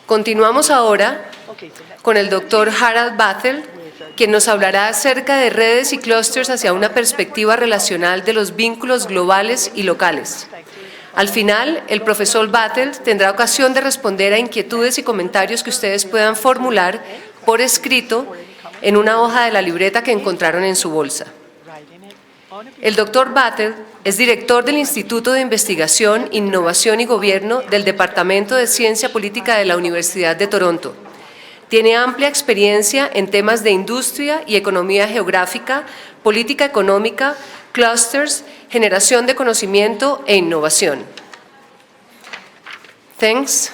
Continuamos ahora con el doctor Harald Bathel, quien nos hablará acerca de redes y clústeres hacia una perspectiva relacional de los vínculos globales y locales. Al final, el profesor Bathel tendrá ocasión de responder a inquietudes y comentarios que ustedes puedan formular por escrito en una hoja de la libreta que encontraron en su bolsa. El doctor Bathel es director del Instituto de Investigación, Innovación y Gobierno del Departamento de Ciencia Política de la Universidad de Toronto. Tiene amplia experiencia en temas de industria y economía geográfica, política económica, clusters, generación de conocimiento e innovación. Thanks,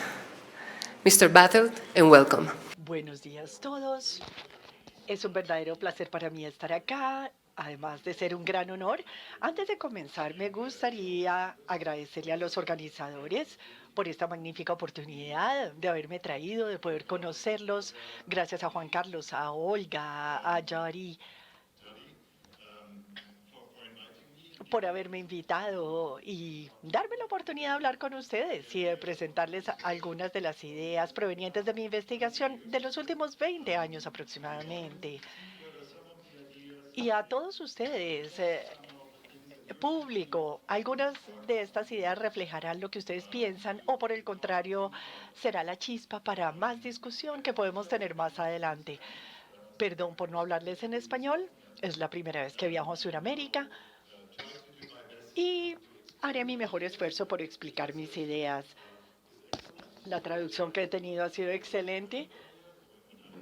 Mr. Bathel, and welcome. Buenos días a todos. Es un verdadero placer para mí estar acá, además de ser un gran honor. Antes de comenzar, me gustaría agradecerle a los organizadores por esta magnífica oportunidad de haberme traído, de poder conocerlos. Gracias a Juan Carlos, a Olga, a Yari, por haberme invitado y darme la oportunidad de hablar con ustedes y de presentarles algunas de las ideas provenientes de mi investigación de los últimos 20 años aproximadamente. Y a todos ustedes, público, algunas de estas ideas reflejarán lo que ustedes piensan o por el contrario será la chispa para más discusión que podemos tener más adelante. Perdón por no hablarles en español, es la primera vez que viajo a Sudamérica y haré mi mejor esfuerzo por explicar mis ideas. La traducción que he tenido ha sido excelente.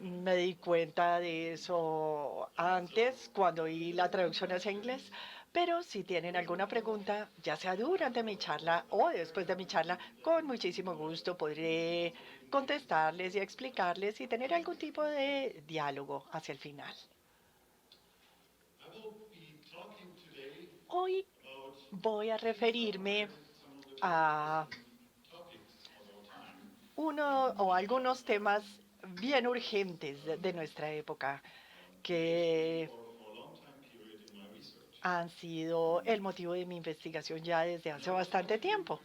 Me di cuenta de eso antes, cuando oí la traducción hacia inglés. Pero si tienen alguna pregunta, ya sea durante mi charla o después de mi charla, con muchísimo gusto podré contestarles y explicarles y tener algún tipo de diálogo hacia el final. Hoy voy a referirme a uno o algunos temas bien urgentes de nuestra época que han sido el motivo de mi investigación ya desde hace bastante tiempo.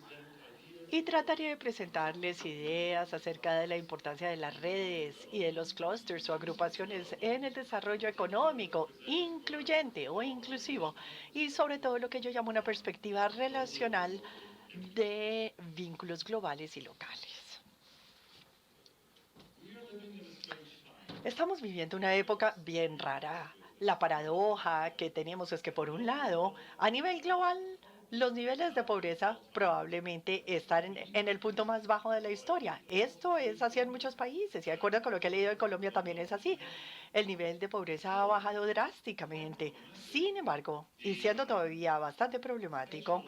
Y trataré de presentarles ideas acerca de la importancia de las redes y de los clústeres o agrupaciones en el desarrollo económico, incluyente o inclusivo, y sobre todo lo que yo llamo una perspectiva relacional de vínculos globales y locales. Estamos viviendo una época bien rara. La paradoja que tenemos es que, por un lado, a nivel global, los niveles de pobreza probablemente están en el punto más bajo de la historia. Esto es así en muchos países y de acuerdo con lo que he leído en Colombia también es así. El nivel de pobreza ha bajado drásticamente. Sin embargo, y siendo todavía bastante problemático,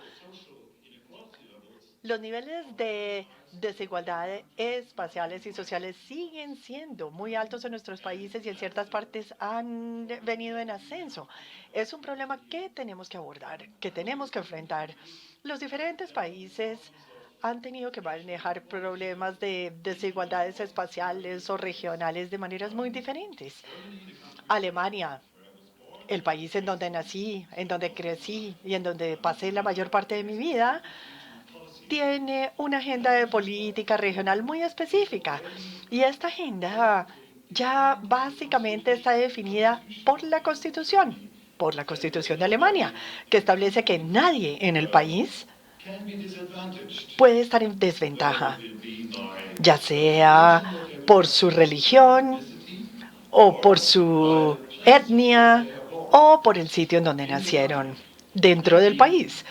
los niveles de desigualdad espaciales y sociales siguen siendo muy altos en nuestros países y en ciertas partes han venido en ascenso. Es un problema que tenemos que abordar, que tenemos que enfrentar. Los diferentes países han tenido que manejar problemas de desigualdades espaciales o regionales de maneras muy diferentes. Alemania, el país en donde nací, en donde crecí y en donde pasé la mayor parte de mi vida, tiene una agenda de política regional muy específica. Y esta agenda ya básicamente está definida por la Constitución de Alemania, que establece que nadie en el país puede estar en desventaja, ya sea por su religión o por su etnia o por el sitio en donde nacieron dentro del país.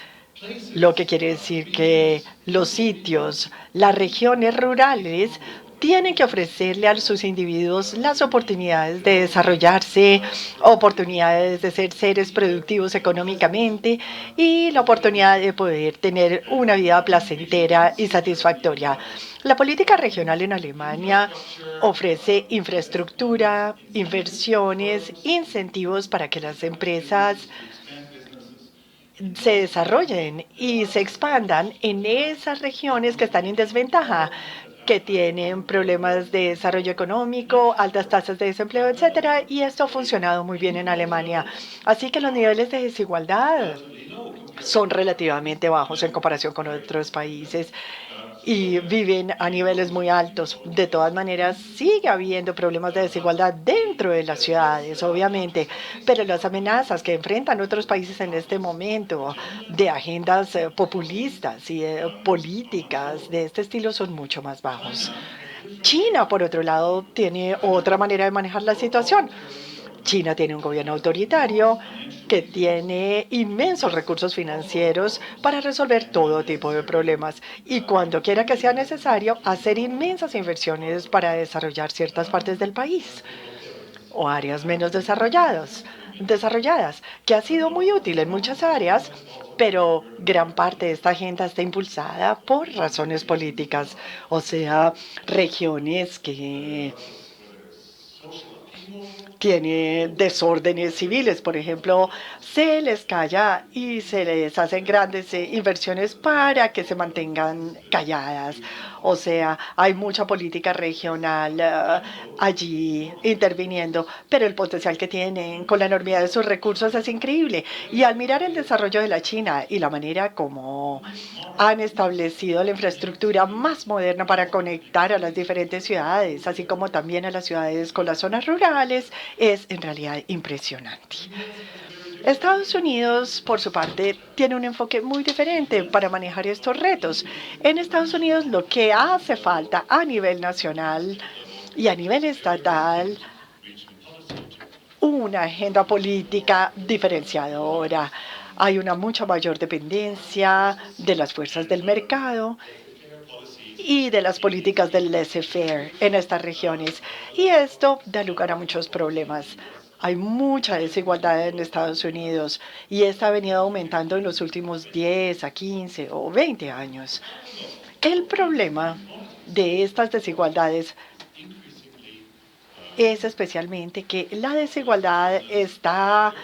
Lo que quiere decir que los sitios, las regiones rurales, tienen que ofrecerle a sus individuos las oportunidades de desarrollarse, oportunidades de ser seres productivos económicamente y la oportunidad de poder tener una vida placentera y satisfactoria. La política regional en Alemania ofrece infraestructura, inversiones, incentivos para que las empresas se desarrollen y se expandan en esas regiones que están en desventaja, que tienen problemas de desarrollo económico, altas tasas de desempleo, etcétera, y esto ha funcionado muy bien en Alemania. Así que los niveles de desigualdad son relativamente bajos en comparación con otros países. y viven a niveles muy altos. De todas maneras, sigue habiendo problemas de desigualdad dentro de las ciudades, obviamente, pero las amenazas que enfrentan otros países en este momento de agendas populistas y políticas de este estilo son mucho más bajos. China, por otro lado, tiene otra manera de manejar la situación. China tiene un gobierno autoritario que tiene inmensos recursos financieros para resolver todo tipo de problemas y cuando quiera que sea necesario hacer inmensas inversiones para desarrollar ciertas partes del país o áreas menos desarrolladas, que ha sido muy útil en muchas áreas, pero gran parte de esta agenda está impulsada por razones políticas, o sea, regiones que tiene desórdenes civiles, por ejemplo, se les calla y se les hacen grandes inversiones para que se mantengan calladas. O sea, hay mucha política regional allí interviniendo, pero el potencial que tienen con la enormidad de sus recursos es increíble. Y al mirar el desarrollo de la China y la manera como han establecido la infraestructura más moderna para conectar a las diferentes ciudades, así como también a las ciudades con las zonas rurales, es en realidad impresionante. Estados Unidos, por su parte, tiene un enfoque muy diferente para manejar estos retos. En Estados Unidos, lo que hace falta a nivel nacional y a nivel estatal, una agenda política diferenciadora. Hay una mucha mayor dependencia de las fuerzas del mercado y de las políticas del laissez-faire en estas regiones. Y esto da lugar a muchos problemas. Hay mucha desigualdad en Estados Unidos y esta ha venido aumentando en los últimos 10 a 15 o 20 años. El problema de estas desigualdades es especialmente que la desigualdad está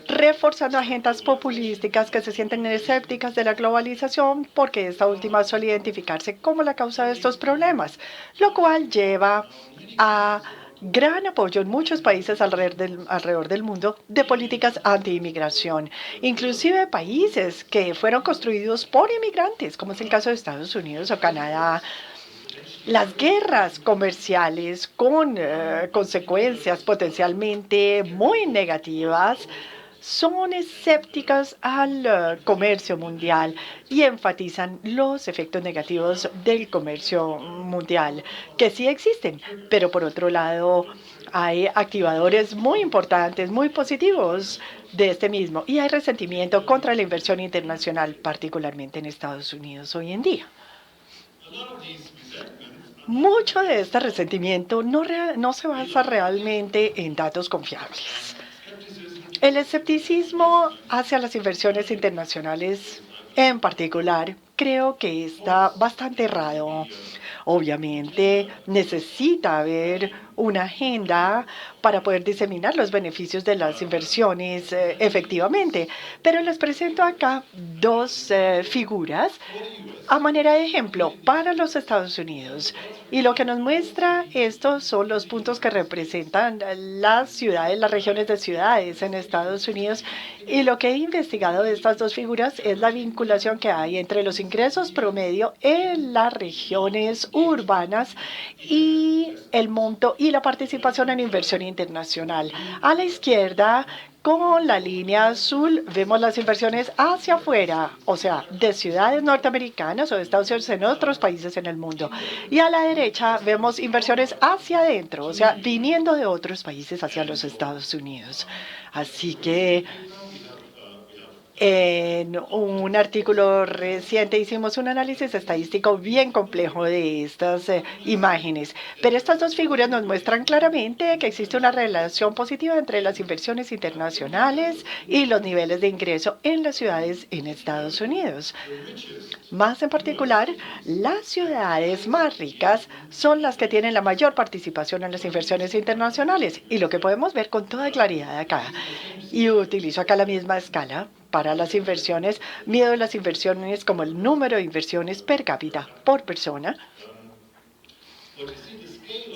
reforzando agendas populísticas que se sienten escépticas de la globalización porque esta última suele identificarse como la causa de estos problemas, lo cual lleva a gran apoyo en muchos países alrededor del mundo de políticas anti-inmigración, inclusive países que fueron construidos por inmigrantes, como es el caso de Estados Unidos o Canadá. Las guerras comerciales con consecuencias potencialmente muy negativas son escépticas al comercio mundial y enfatizan los efectos negativos del comercio mundial, que sí existen, pero por otro lado hay activadores muy importantes, muy positivos de este mismo, y hay resentimiento contra la inversión internacional, particularmente en Estados Unidos hoy en día. Mucho de este resentimiento no se basa realmente en datos confiables. El escepticismo hacia las inversiones internacionales, en particular, creo que está bastante errado. Obviamente, necesita haber una agenda para poder diseminar los beneficios de las inversiones efectivamente. Pero les presento acá dos figuras a manera de ejemplo para los Estados Unidos. Y lo que nos muestra esto son los puntos que representan las ciudades, las regiones de ciudades en Estados Unidos. Y lo que he investigado de estas dos figuras es la vinculación que hay entre los ingresos promedio en las regiones urbanas y el monto y la participación en inversión internacional. A la izquierda, con la línea azul vemos las inversiones hacia afuera, o sea, de ciudades norteamericanas o de Estados Unidos en otros países en el mundo. Y a la derecha vemos inversiones hacia adentro, o sea, viniendo de otros países hacia los Estados Unidos. Así que en un artículo reciente hicimos un análisis estadístico bien complejo de estas imágenes, pero estas dos figuras nos muestran claramente que existe una relación positiva entre las inversiones internacionales y los niveles de ingreso en las ciudades en Estados Unidos. Más en particular, las ciudades más ricas son las que tienen la mayor participación en las inversiones internacionales, y lo que podemos ver con toda claridad acá, y utilizo acá la misma escala para las inversiones, mido las inversiones como el número de inversiones per cápita por persona.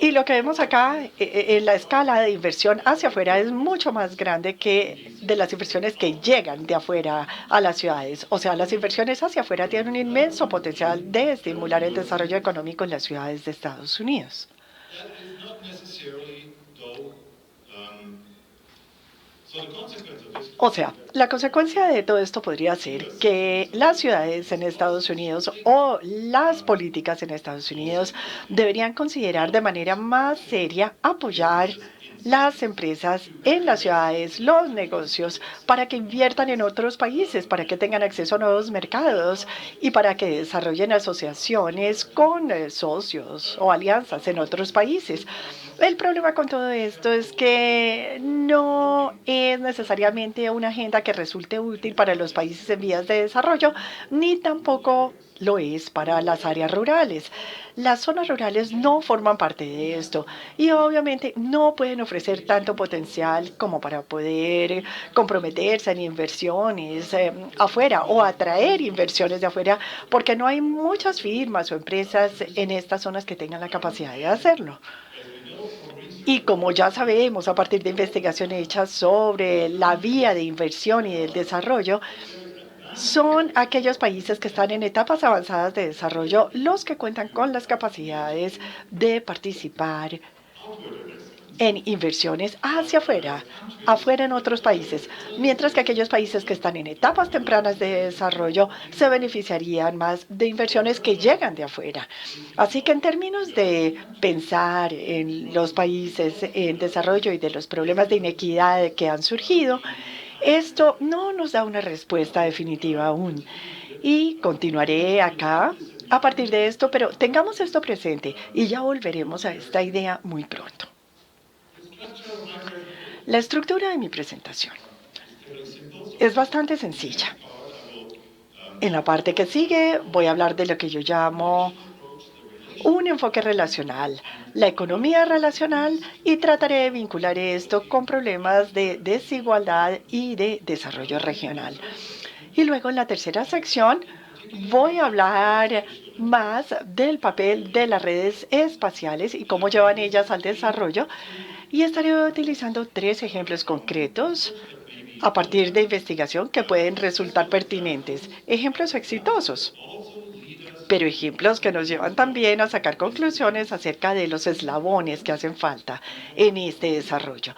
Y lo que vemos acá en la escala de inversión hacia afuera es mucho más grande que de las inversiones que llegan de afuera a las ciudades. O sea, las inversiones hacia afuera tienen un inmenso potencial de estimular el desarrollo económico en las ciudades de Estados Unidos. O sea, la consecuencia de todo esto podría ser que las ciudades en Estados Unidos o las políticas en Estados Unidos deberían considerar de manera más seria apoyar las empresas en las ciudades, los negocios, para que inviertan en otros países, para que tengan acceso a nuevos mercados y para que desarrollen asociaciones con socios o alianzas en otros países. El problema con todo esto es que no es necesariamente una agenda que resulte útil para los países en vías de desarrollo, ni tampoco lo es para las áreas rurales. Las zonas rurales no forman parte de esto y obviamente no pueden ofrecer tanto potencial como para poder comprometerse en inversiones afuera o atraer inversiones de afuera, porque no hay muchas firmas o empresas en estas zonas que tengan la capacidad de hacerlo. Y como ya sabemos, a partir de investigaciones hechas sobre la vía de inversión y del desarrollo, son aquellos países que están en etapas avanzadas de desarrollo los que cuentan con las capacidades de participar en inversiones hacia afuera en otros países, mientras que aquellos países que están en etapas tempranas de desarrollo se beneficiarían más de inversiones que llegan de afuera. Así que en términos de pensar en los países en desarrollo y de los problemas de inequidad que han surgido, esto no nos da una respuesta definitiva aún. Y continuaré acá a partir de esto, pero tengamos esto presente y ya volveremos a esta idea muy pronto. La estructura de mi presentación es bastante sencilla. En la parte que sigue voy a hablar de lo que yo llamo un enfoque relacional, la economía relacional, y trataré de vincular esto con problemas de desigualdad y de desarrollo regional. Y luego en la tercera sección voy a hablar más del papel de las redes espaciales y cómo llevan ellas al desarrollo. Y estaré utilizando 3 ejemplos concretos a partir de investigación que pueden resultar pertinentes. Ejemplos exitosos, pero ejemplos que nos llevan también a sacar conclusiones acerca de los eslabones que hacen falta en este desarrollo.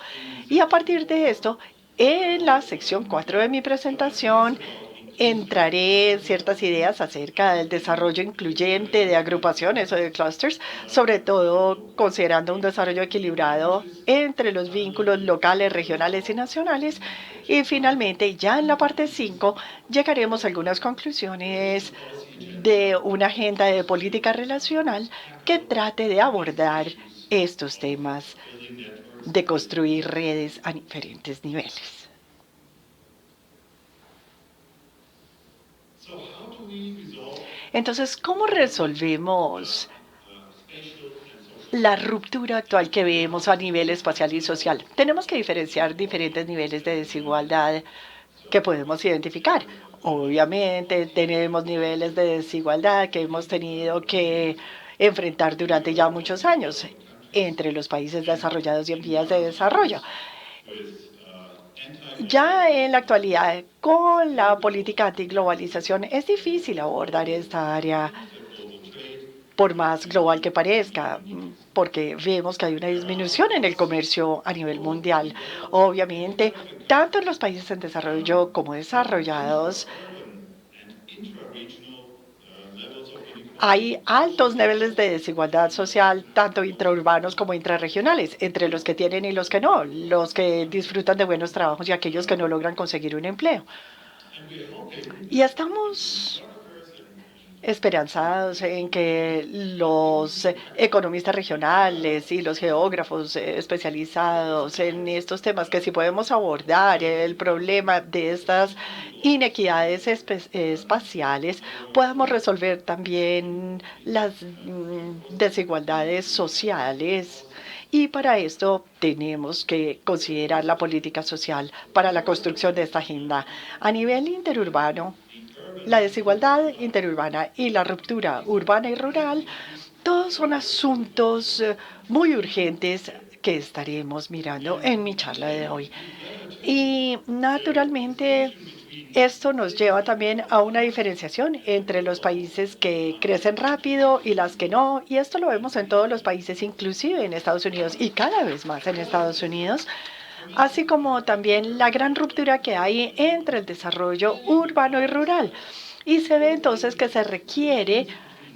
Y a partir de esto, en la sección 4 de mi presentación, entraré en ciertas ideas acerca del desarrollo incluyente de agrupaciones o de clusters, sobre todo considerando un desarrollo equilibrado entre los vínculos locales, regionales y nacionales. Y finalmente, ya en la parte 5, llegaremos a algunas conclusiones de una agenda de política relacional que trate de abordar estos temas de construir redes a diferentes niveles. Entonces, ¿cómo resolvemos la ruptura actual que vemos a nivel espacial y social? Tenemos que diferenciar diferentes niveles de desigualdad que podemos identificar. Obviamente, tenemos niveles de desigualdad que hemos tenido que enfrentar durante ya muchos años entre los países desarrollados y en vías de desarrollo. Ya en la actualidad, con la política antiglobalización, es difícil abordar esta área por más global que parezca, porque vemos que hay una disminución en el comercio a nivel mundial. Obviamente, tanto en los países en desarrollo como desarrollados, hay altos niveles de desigualdad social, tanto intraurbanos como intrarregionales, entre los que tienen y los que no, los que disfrutan de buenos trabajos y aquellos que no logran conseguir un empleo. Y estamos esperanzados en que los economistas regionales y los geógrafos especializados en estos temas, que si podemos abordar el problema de estas inequidades espaciales, podamos resolver también las desigualdades sociales. Y para esto tenemos que considerar la política social para la construcción de esta agenda. A nivel interurbano, la desigualdad interurbana y la ruptura urbana y rural Todos son asuntos muy urgentes que estaremos mirando en mi charla de hoy. Y naturalmente esto nos lleva también a una diferenciación entre los países que crecen rápido y las que no. Y esto lo vemos en todos los países, inclusive en Estados Unidos y cada vez más en Estados Unidos, así como también la gran ruptura que hay entre el desarrollo urbano y rural. Y se ve entonces que se requiere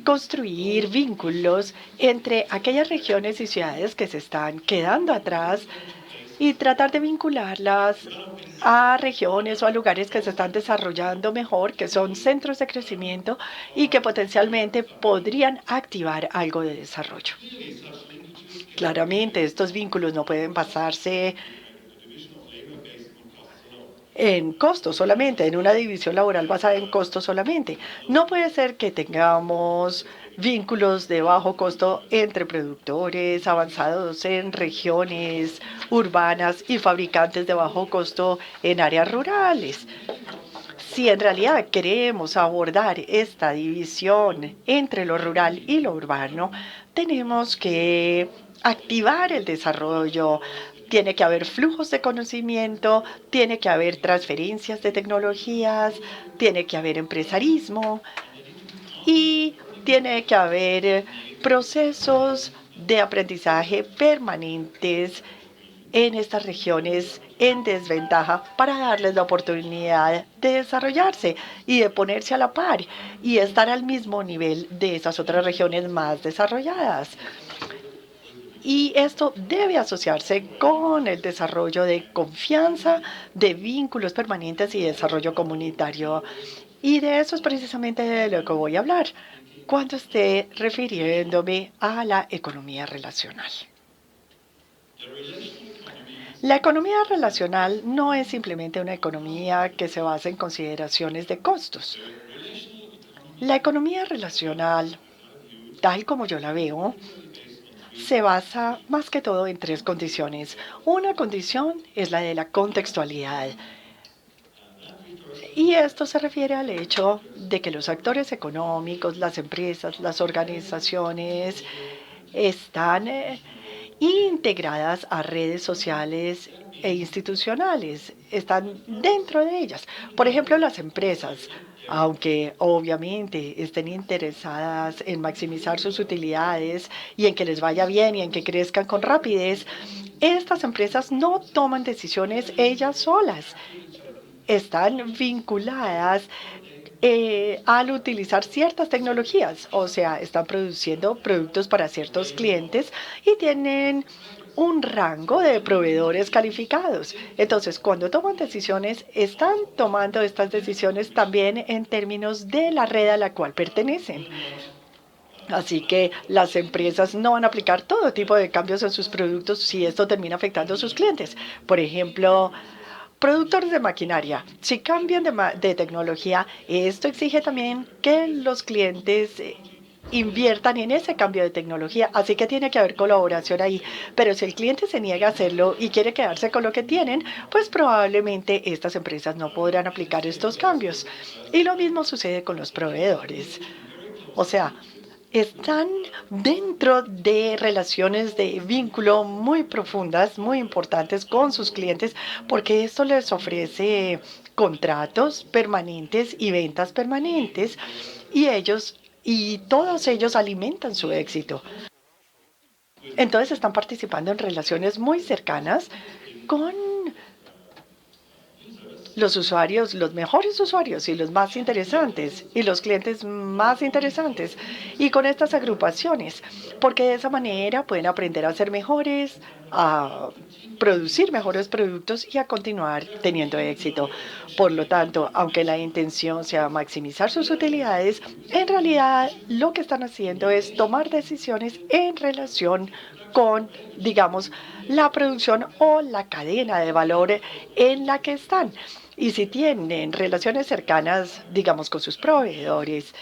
construir vínculos entre aquellas regiones y ciudades que se están quedando atrás y tratar de vincularlas a regiones o a lugares que se están desarrollando mejor, que son centros de crecimiento y que potencialmente podrían activar algo de desarrollo. Claramente, estos vínculos no pueden basarse en costos solamente, en una división laboral basada en costos solamente. No puede ser que tengamos vínculos de bajo costo entre productores avanzados en regiones urbanas y fabricantes de bajo costo en áreas rurales. Si en realidad queremos abordar esta división entre lo rural y lo urbano, tenemos que activar el desarrollo. Tiene que haber flujos de conocimiento, tiene que haber transferencias de tecnologías, tiene que haber empresarismo y tiene que haber procesos de aprendizaje permanentes en estas regiones en desventaja para darles la oportunidad de desarrollarse y de ponerse a la par y estar al mismo nivel de esas otras regiones más desarrolladas. Y esto debe asociarse con el desarrollo de confianza, de vínculos permanentes y desarrollo comunitario. Y de eso es precisamente de lo que voy a hablar cuando esté refiriéndome a la economía relacional. La economía relacional no es simplemente una economía que se basa en consideraciones de costos. La economía relacional, tal como yo la veo, se basa más que todo en tres condiciones. Una condición es la de la contextualidad. Y esto se refiere al hecho de que los actores económicos, las empresas, las organizaciones están integradas a redes sociales e institucionales, están dentro de ellas. Por ejemplo, las empresas, aunque obviamente estén interesadas en maximizar sus utilidades y en que les vaya bien y en que crezcan con rapidez, estas empresas no toman decisiones ellas solas. Están vinculadas al utilizar ciertas tecnologías, o sea, están produciendo productos para ciertos clientes y tienen un rango de proveedores calificados. Entonces, cuando toman decisiones, están tomando estas decisiones también en términos de la red a la cual pertenecen. Así que las empresas no van a aplicar todo tipo de cambios en sus productos si esto termina afectando a sus clientes. Por ejemplo, productores de maquinaria, si cambian de tecnología, esto exige también que los clientes inviertan en ese cambio de tecnología, así que tiene que haber colaboración ahí. Pero si el cliente se niega a hacerlo y quiere quedarse con lo que tienen, pues probablemente estas empresas no podrán aplicar estos cambios. Y lo mismo sucede con los proveedores. O sea, están dentro de relaciones de vínculo muy profundas, muy importantes con sus clientes, porque esto les ofrece contratos permanentes y ventas permanentes, y todos ellos alimentan su éxito. Entonces están participando en relaciones muy cercanas con los usuarios, los mejores usuarios y los más interesantes y los clientes más interesantes y con estas agrupaciones, porque de esa manera pueden aprender a ser mejores, a producir mejores productos y a continuar teniendo éxito. Por lo tanto, aunque la intención sea maximizar sus utilidades, en realidad lo que están haciendo es tomar decisiones en relación con, digamos, la producción o la cadena de valor en la que están. Y si tienen relaciones cercanas, digamos, con sus proveedores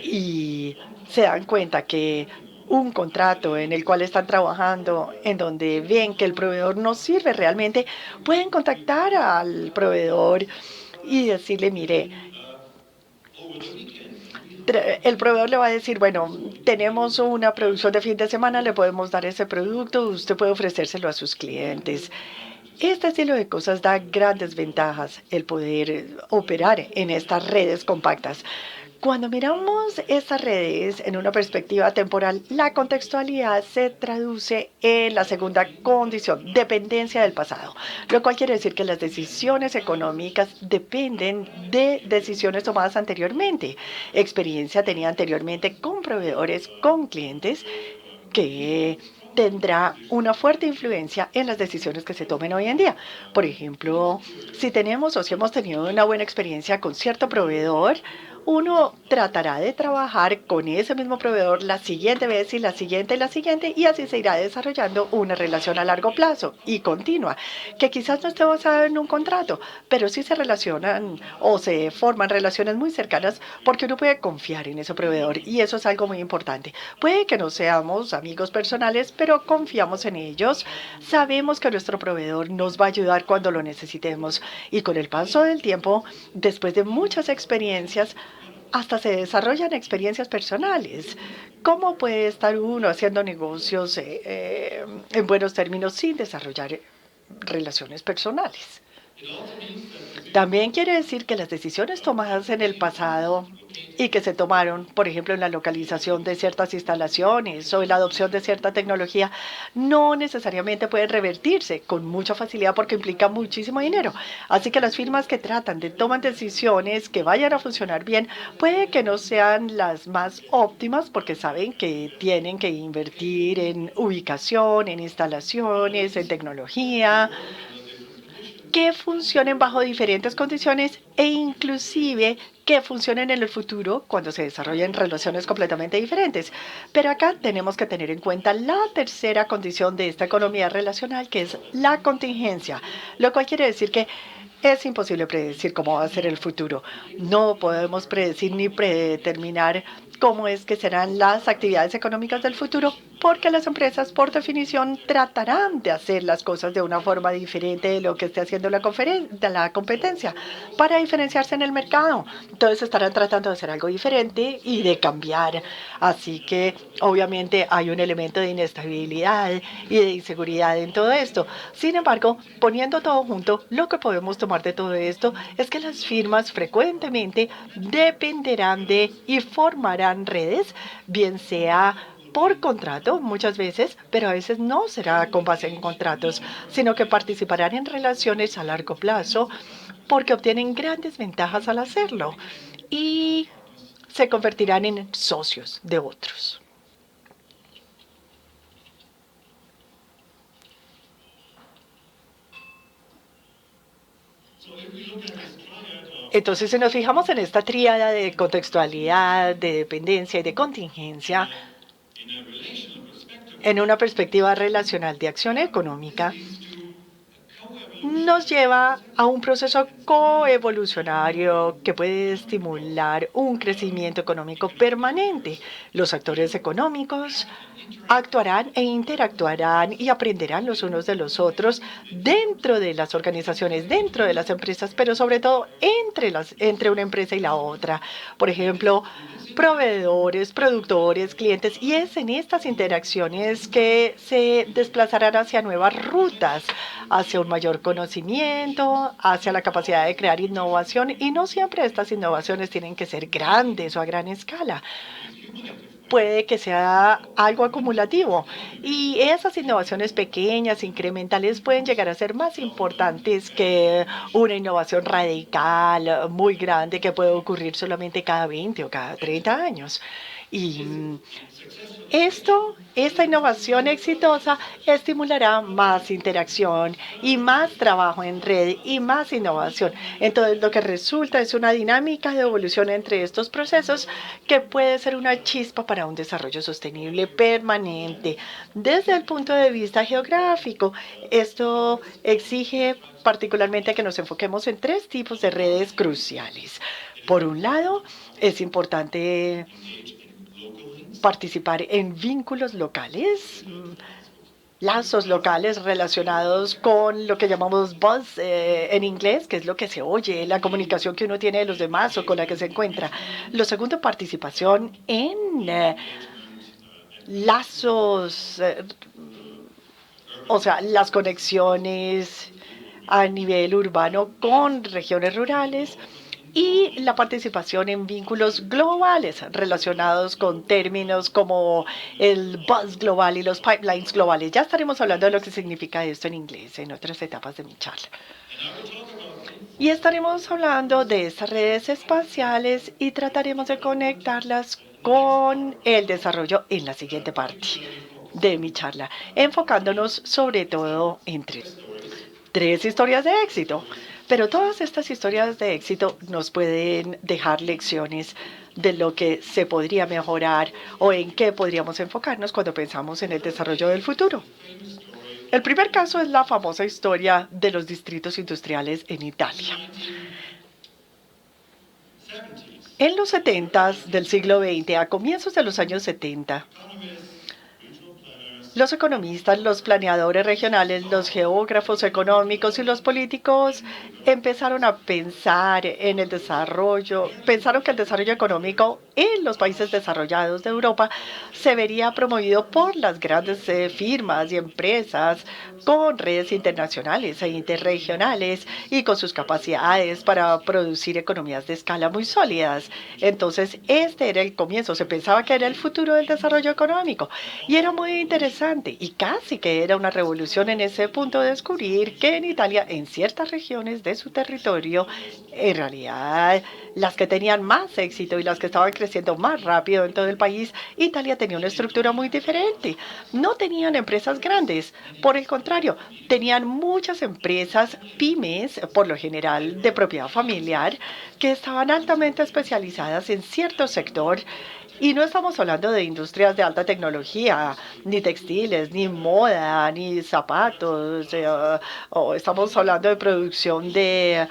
y se dan cuenta que un contrato en el cual están trabajando, en donde ven que el proveedor no sirve realmente, pueden contactar al proveedor y decirle, mire, el proveedor le va a decir, bueno, tenemos una producción de fin de semana, le podemos dar ese producto, usted puede ofrecérselo a sus clientes. Este estilo de cosas da grandes ventajas, el poder operar en estas redes compactas. Cuando miramos estas redes en una perspectiva temporal, la contextualidad se traduce en la segunda condición, dependencia del pasado, lo cual quiere decir que las decisiones económicas dependen de decisiones tomadas anteriormente, experiencia tenida anteriormente con proveedores, con clientes, que tendrá una fuerte influencia en las decisiones que se tomen hoy en día. Por ejemplo, si tenemos o si hemos tenido una buena experiencia con cierto proveedor, uno tratará de trabajar con ese mismo proveedor la siguiente vez y la siguiente y la siguiente, y así se irá desarrollando una relación a largo plazo y continua, que quizás no esté basada en un contrato, pero sí se relacionan o se forman relaciones muy cercanas porque uno puede confiar en ese proveedor, y eso es algo muy importante. Puede que no seamos amigos personales, pero confiamos en ellos. Sabemos que nuestro proveedor nos va a ayudar cuando lo necesitemos, y con el paso del tiempo, después de muchas experiencias, hasta se desarrollan experiencias personales. ¿Cómo puede estar uno haciendo negocios en buenos términos sin desarrollar relaciones personales? También quiere decir que las decisiones tomadas en el pasado y que se tomaron, por ejemplo, en la localización de ciertas instalaciones o en la adopción de cierta tecnología, no necesariamente pueden revertirse con mucha facilidad porque implica muchísimo dinero. Así que las firmas que tratan de tomar decisiones que vayan a funcionar bien, puede que no sean las más óptimas porque saben que tienen que invertir en ubicación, en instalaciones, en tecnología, que funcionen bajo diferentes condiciones e inclusive que funcionen en el futuro cuando se desarrollen relaciones completamente diferentes. Pero acá tenemos que tener en cuenta la tercera condición de esta economía relacional, que es la contingencia, lo cual quiere decir que es imposible predecir cómo va a ser el futuro. No podemos predecir ni predeterminar cómo es que serán las actividades económicas del futuro, porque las empresas, por definición, tratarán de hacer las cosas de una forma diferente de lo que esté haciendo la competencia para diferenciarse en el mercado. Entonces estarán tratando de hacer algo diferente y de cambiar. Así que obviamente hay un elemento de inestabilidad y de inseguridad en todo esto. Sin embargo, poniendo todo junto, lo que podemos tomar de todo esto es que las firmas frecuentemente dependerán de y formarán redes, bien sea por contrato muchas veces, pero a veces no será con base en contratos, sino que participarán en relaciones a largo plazo porque obtienen grandes ventajas al hacerlo y se convertirán en socios de otros. Entonces, si nos fijamos en esta tríada de contextualidad, de dependencia y de contingencia, en una perspectiva relacional de acción económica, nos lleva a un proceso coevolucionario que puede estimular un crecimiento económico permanente. Los actores económicos actuarán e interactuarán y aprenderán los unos de los otros dentro de las organizaciones, dentro de las empresas, pero sobre todo entre una empresa y la otra. Por ejemplo, proveedores, productores, clientes, y es en estas interacciones que se desplazarán hacia nuevas rutas, hacia un mayor conocimiento, hacia la capacidad de crear innovación, y no siempre estas innovaciones tienen que ser grandes o a gran escala. Puede que sea algo acumulativo, y esas innovaciones pequeñas, incrementales, pueden llegar a ser más importantes que una innovación radical, muy grande, que puede ocurrir solamente cada 20 o cada 30 años. Y esta innovación exitosa estimulará más interacción y más trabajo en red y más innovación. Entonces, lo que resulta es una dinámica de evolución entre estos procesos que puede ser una chispa para un desarrollo sostenible permanente. Desde el punto de vista geográfico, esto exige particularmente que nos enfoquemos en tres tipos de redes cruciales. Por un lado, es importante participar en vínculos locales. lazos locales relacionados con lo que llamamos buzz en inglés, que es lo que se oye, la comunicación que uno tiene de los demás o con la que se encuentra. Lo segundo, participación en lazos, o sea, las conexiones a nivel urbano con regiones rurales y la participación en vínculos globales relacionados con términos como el buzz global y los pipelines globales. Ya estaremos hablando de lo que significa esto en inglés en otras etapas de mi charla. Y estaremos hablando de estas redes espaciales y trataremos de conectarlas con el desarrollo en la siguiente parte de mi charla, enfocándonos sobre todo en tres historias de éxito. Pero todas estas historias de éxito nos pueden dejar lecciones de lo que se podría mejorar o en qué podríamos enfocarnos cuando pensamos en el desarrollo del futuro. El primer caso es la famosa historia de los distritos industriales en Italia. En los 70 del siglo XX, a comienzos de los años 70, los economistas, los planeadores regionales, los geógrafos económicos y los políticos empezaron a pensar en el desarrollo, pensaron que el desarrollo económico en los países desarrollados de Europa se vería promovido por las grandes firmas y empresas con redes internacionales e interregionales y con sus capacidades para producir economías de escala muy sólidas. Entonces, este era el comienzo. Se pensaba que era el futuro del desarrollo económico y era muy interesante y casi que era una revolución en ese punto de descubrir que en Italia, en ciertas regiones de su territorio, en realidad las que tenían más éxito y las que estaban creciendo más rápido en todo el país, Italia tenía una estructura muy diferente. No tenían empresas grandes, por el contrario, tenían muchas empresas pymes, por lo general de propiedad familiar, que estaban altamente especializadas en cierto sector. Y no estamos hablando de industrias de alta tecnología, ni textiles, ni moda, ni zapatos, o estamos hablando de producción de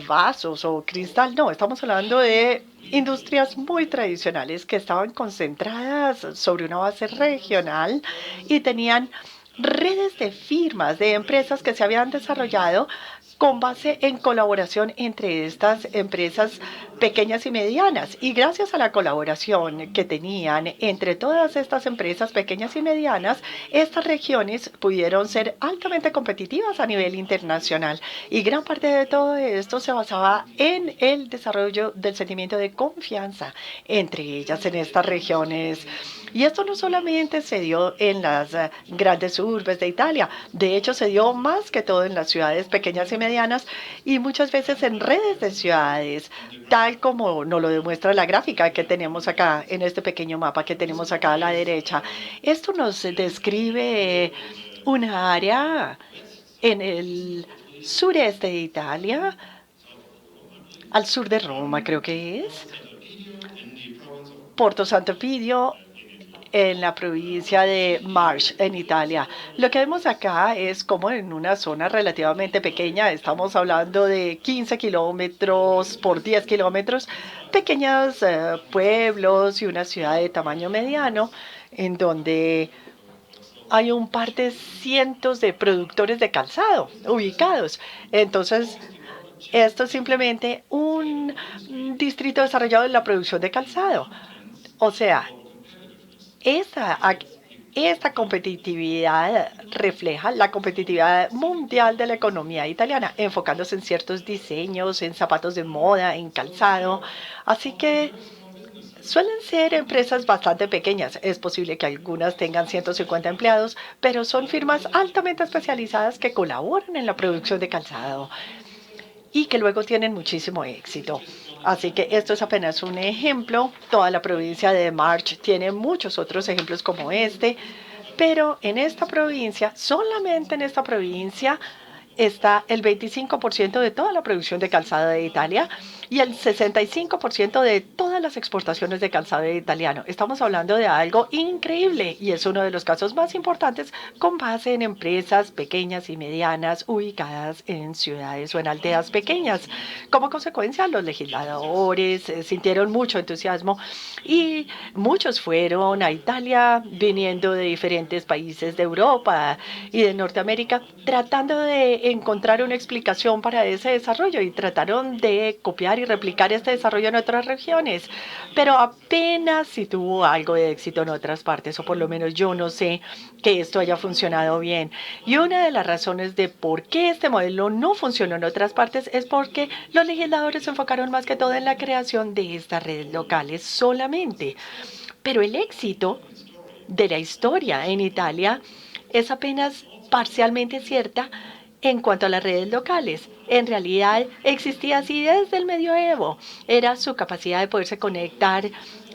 vasos o cristal. No, estamos hablando de industrias muy tradicionales que estaban concentradas sobre una base regional y tenían redes de firmas, de empresas que se habían desarrollado con base en colaboración entre estas empresas pequeñas y medianas. Y gracias a la colaboración que tenían entre todas estas empresas pequeñas y medianas, estas regiones pudieron ser altamente competitivas a nivel internacional. Y gran parte de todo esto se basaba en el desarrollo del sentimiento de confianza entre ellas en estas regiones. Y esto no solamente se dio en las grandes urbes de Italia, de hecho se dio más que todo en las ciudades pequeñas y medianas y muchas veces en redes de ciudades, tal como nos lo demuestra la gráfica que tenemos acá en este pequeño mapa que tenemos acá a la derecha. Esto nos describe una área en el sureste de Italia, al sur de Roma creo que es, Porto Sant'Egidio, en la provincia de Marche, en Italia. Lo que vemos acá es como en una zona relativamente pequeña, estamos hablando de 15 kilómetros por 10 kilómetros, pequeños pueblos y una ciudad de tamaño mediano, en donde hay un par de cientos de productores de calzado ubicados. Entonces, esto es simplemente un distrito desarrollado en la producción de calzado. O sea, esta competitividad refleja la competitividad mundial de la economía italiana, enfocándose en ciertos diseños, en zapatos de moda, en calzado. Así que suelen ser empresas bastante pequeñas. Es posible que algunas tengan 150 empleados, pero son firmas altamente especializadas que colaboran en la producción de calzado y que luego tienen muchísimo éxito. Así que esto es apenas un ejemplo. Toda la provincia de Marche tiene muchos otros ejemplos como este, pero en esta provincia, solamente en esta provincia, está el 25% de toda la producción de calzado de Italia y el 65% de todas las exportaciones de calzado italiano. Estamos hablando de algo increíble y es uno de los casos más importantes con base en empresas pequeñas y medianas ubicadas en ciudades o en aldeas pequeñas. Como consecuencia, los legisladores sintieron mucho entusiasmo y muchos fueron a Italia viniendo de diferentes países de Europa y de Norteamérica tratando de encontrar una explicación para ese desarrollo y trataron de copiar y replicar este desarrollo en otras regiones, pero apenas si tuvo algo de éxito en otras partes, o por lo menos yo no sé que esto haya funcionado bien. Y una de las razones de por qué este modelo no funcionó en otras partes es porque los legisladores se enfocaron más que todo en la creación de estas redes locales solamente. Pero el éxito de la historia en Italia es apenas parcialmente cierta en cuanto a las redes locales. En realidad existía así desde el medioevo. Era su capacidad de poderse conectar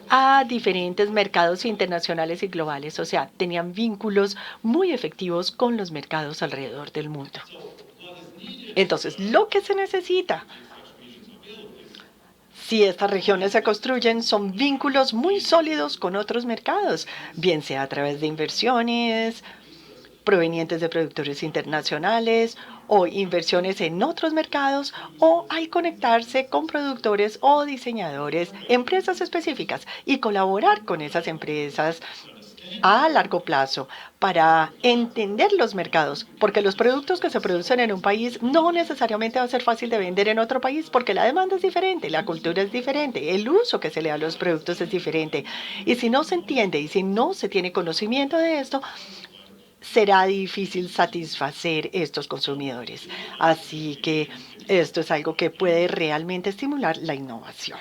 a diferentes mercados internacionales y globales. O sea, tenían vínculos muy efectivos con los mercados alrededor del mundo. Entonces, lo que se necesita, si estas regiones se construyen, son vínculos muy sólidos con otros mercados, bien sea a través de inversiones provenientes de productores internacionales o inversiones en otros mercados, o al conectarse con productores o diseñadores, empresas específicas y colaborar con esas empresas a largo plazo para entender los mercados, porque los productos que se producen en un país no necesariamente va a ser fácil de vender en otro país porque la demanda es diferente, la cultura es diferente, el uso que se le da a los productos es diferente. Y si no se entiende y si no se tiene conocimiento de esto, será difícil satisfacer estos consumidores. Así que esto es algo que puede realmente estimular la innovación.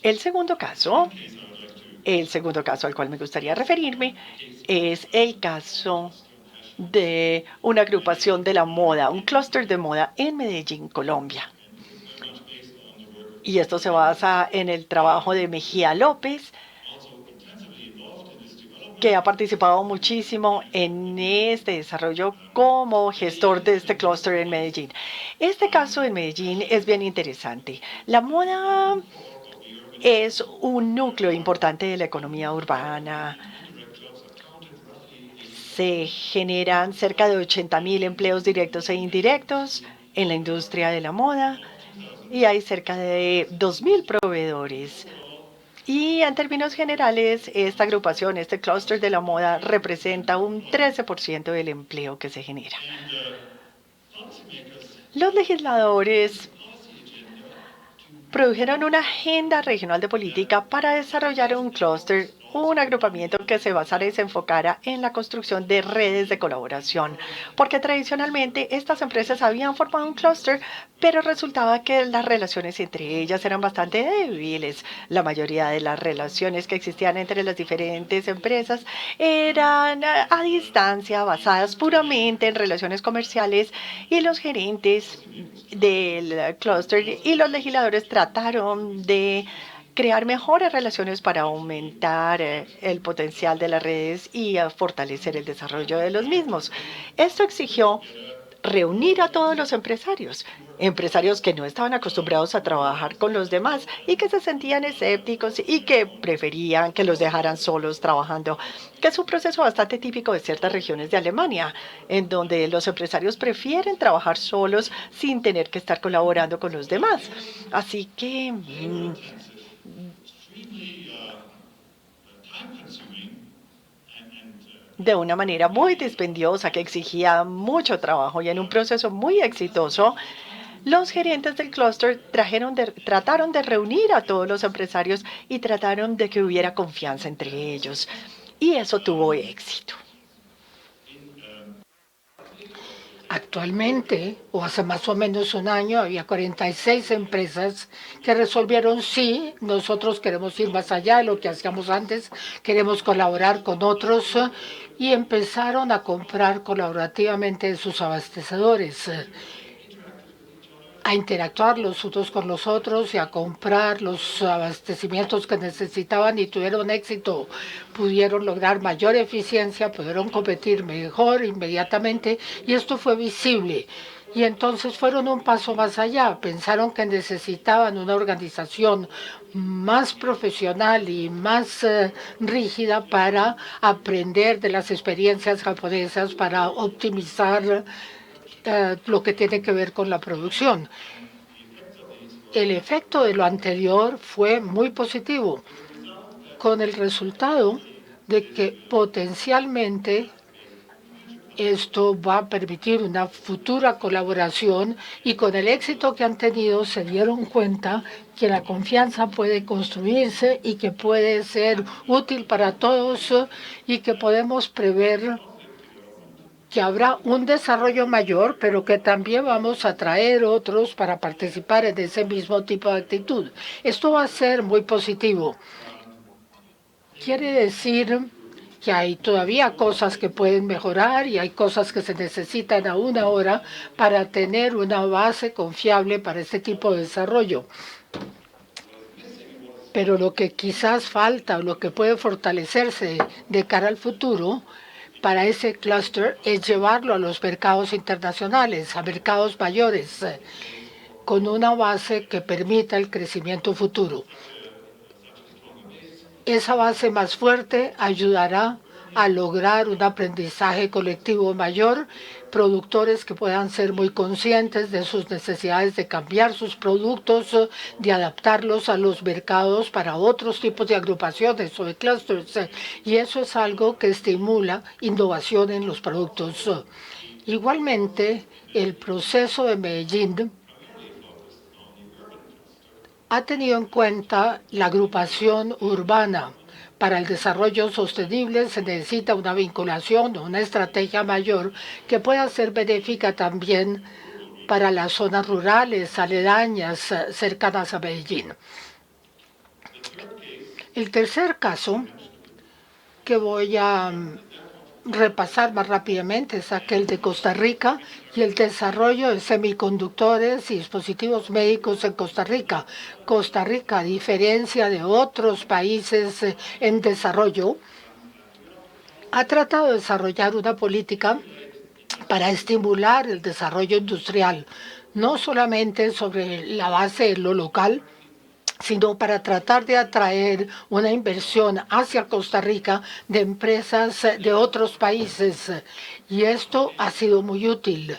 El segundo caso al cual me gustaría referirme es el caso de una agrupación de la moda, un clúster de moda en Medellín, Colombia. Y esto se basa en el trabajo de Mejía López, que ha participado muchísimo en este desarrollo como gestor de este clúster en Medellín. Este caso en Medellín es bien interesante. La moda es un núcleo importante de la economía urbana. Se generan cerca de 80.000 empleos directos e indirectos en la industria de la moda y hay cerca de 2.000 proveedores. Y en términos generales, esta agrupación, este clúster de la moda, representa un 13% del empleo que se genera. Los legisladores produjeron una agenda regional de política para desarrollar un clúster, un agrupamiento que se basara y se enfocara en la construcción de redes de colaboración, porque tradicionalmente estas empresas habían formado un clúster, pero resultaba que las relaciones entre ellas eran bastante débiles. La mayoría de las relaciones que existían entre las diferentes empresas eran a distancia, basadas puramente en relaciones comerciales, y los gerentes del clúster y los legisladores trataron de crear mejores relaciones para aumentar el potencial de las redes y fortalecer el desarrollo de los mismos. Esto exigió reunir a todos los empresarios que no estaban acostumbrados a trabajar con los demás y que se sentían escépticos y que preferían que los dejaran solos trabajando, que es un proceso bastante típico de ciertas regiones de Alemania, en donde los empresarios prefieren trabajar solos sin tener que estar colaborando con los demás. Así que de una manera muy dispendiosa que exigía mucho trabajo y en un proceso muy exitoso, los gerentes del clúster trataron de reunir a todos los empresarios y trataron de que hubiera confianza entre ellos. Y eso tuvo éxito. Actualmente, o hace más o menos un año, había 46 empresas que resolvieron, sí, nosotros queremos ir más allá de lo que hacíamos antes, queremos colaborar con otros y empezaron a comprar colaborativamente de sus abastecedores. a interactuar los unos con los otros y a comprar los abastecimientos que necesitaban y tuvieron éxito, pudieron lograr mayor eficiencia, pudieron competir mejor inmediatamente y esto fue visible. Y entonces fueron un paso más allá, pensaron que necesitaban una organización más profesional y más rígida para aprender de las experiencias japonesas, para optimizar lo que tiene que ver con la producción. El efecto de lo anterior fue muy positivo, con el resultado de que potencialmente esto va a permitir una futura colaboración y con el éxito que han tenido se dieron cuenta que la confianza puede construirse y que puede ser útil para todos y que podemos prever que habrá un desarrollo mayor, pero que también vamos a traer otros para participar en ese mismo tipo de actitud. Esto va a ser muy positivo. Quiere decir que hay todavía cosas que pueden mejorar y hay cosas que se necesitan aún ahora para tener una base confiable para este tipo de desarrollo. Pero lo que quizás falta o lo que puede fortalecerse de cara al futuro para ese clúster es llevarlo a los mercados internacionales, a mercados mayores, con una base que permita el crecimiento futuro. Esa base más fuerte ayudará a lograr un aprendizaje colectivo mayor, productores que puedan ser muy conscientes de sus necesidades de cambiar sus productos, de adaptarlos a los mercados para otros tipos de agrupaciones o de clusters. Y eso es algo que estimula innovación en los productos. Igualmente, el proceso de Medellín ha tenido en cuenta la agrupación urbana. Para el desarrollo sostenible se necesita una vinculación o una estrategia mayor que pueda ser benéfica también para las zonas rurales, aledañas, cercanas a Medellín. El tercer caso que voy a repasar más rápidamente es aquel de Costa Rica y el desarrollo de semiconductores y dispositivos médicos en Costa Rica. Costa Rica, a diferencia de otros países en desarrollo, ha tratado de desarrollar una política para estimular el desarrollo industrial, no solamente sobre la base de lo local, sino para tratar de atraer una inversión hacia Costa Rica de empresas de otros países. Y esto ha sido muy útil.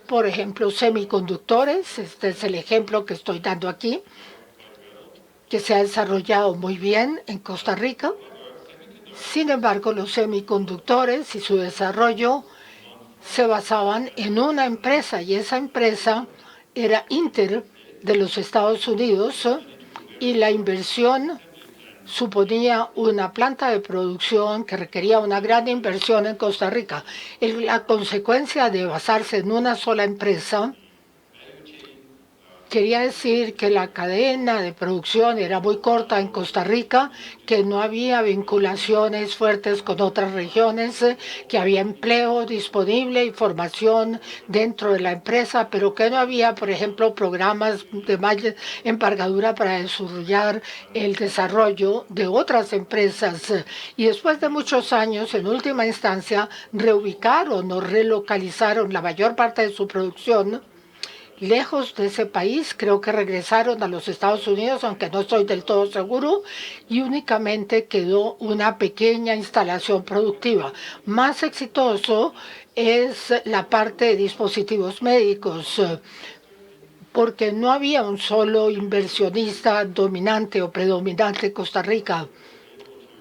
Por ejemplo, semiconductores, este es el ejemplo que estoy dando aquí, que se ha desarrollado muy bien en Costa Rica. Sin embargo, los semiconductores y su desarrollo se basaban en una empresa, y esa empresa era Intel, de los Estados Unidos, y la inversión suponía una planta de producción que requería una gran inversión en Costa Rica. La consecuencia de basarse en una sola empresa quería decir que la cadena de producción era muy corta en Costa Rica, que no había vinculaciones fuertes con otras regiones, que había empleo disponible y formación dentro de la empresa, pero que no había, por ejemplo, programas de mayor envergadura para desarrollar el desarrollo de otras empresas. Y después de muchos años, en última instancia, reubicaron o relocalizaron la mayor parte de su producción lejos de ese país. Creo que regresaron a los Estados Unidos, aunque no estoy del todo seguro, y únicamente quedó una pequeña instalación productiva. Más exitoso es la parte de dispositivos médicos, porque no había un solo inversionista dominante o predominante en Costa Rica.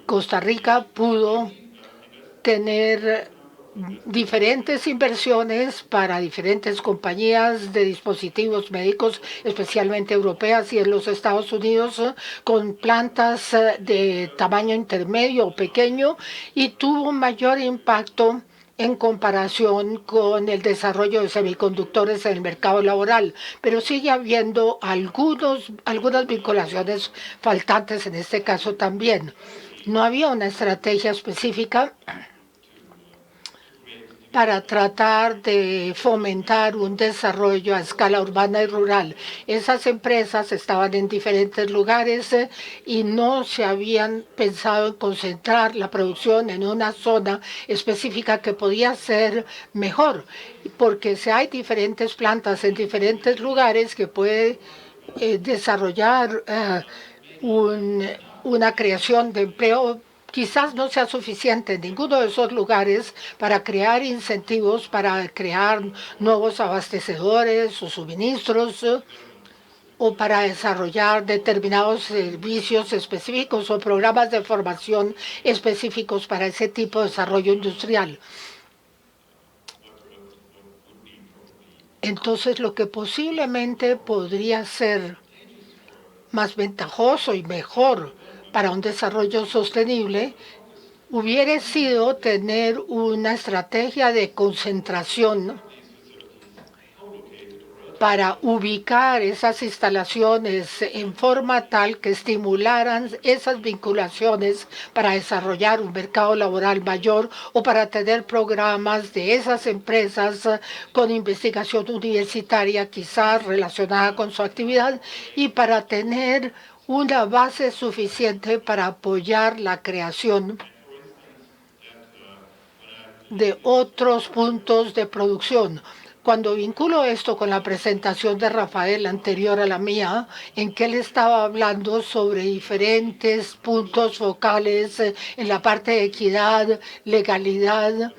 Costa Rica pudo tener diferentes inversiones para diferentes compañías de dispositivos médicos, especialmente europeas y en los Estados Unidos, con plantas de tamaño intermedio o pequeño, y tuvo un mayor impacto en comparación con el desarrollo de semiconductores en el mercado laboral, pero sigue habiendo algunas vinculaciones faltantes en este caso también. No había una estrategia específica para tratar de fomentar un desarrollo a escala urbana y rural. Esas empresas estaban en diferentes lugares y no se habían pensado en concentrar la producción en una zona específica que podía ser mejor, porque si hay diferentes plantas en diferentes lugares que puede desarrollar una creación de empleo, quizás no sea suficiente en ninguno de esos lugares para crear incentivos, para crear nuevos abastecedores o suministros o para desarrollar determinados servicios específicos o programas de formación específicos para ese tipo de desarrollo industrial. Entonces, lo que posiblemente podría ser más ventajoso y mejor para un desarrollo sostenible hubiera sido tener una estrategia de concentración para ubicar esas instalaciones en forma tal que estimularan esas vinculaciones para desarrollar un mercado laboral mayor o para tener programas de esas empresas con investigación universitaria quizás relacionada con su actividad y para tener una base suficiente para apoyar la creación de otros puntos de producción. Cuando vinculo esto con la presentación de Rafael anterior a la mía, en que él estaba hablando sobre diferentes puntos focales en la parte de equidad, legalidad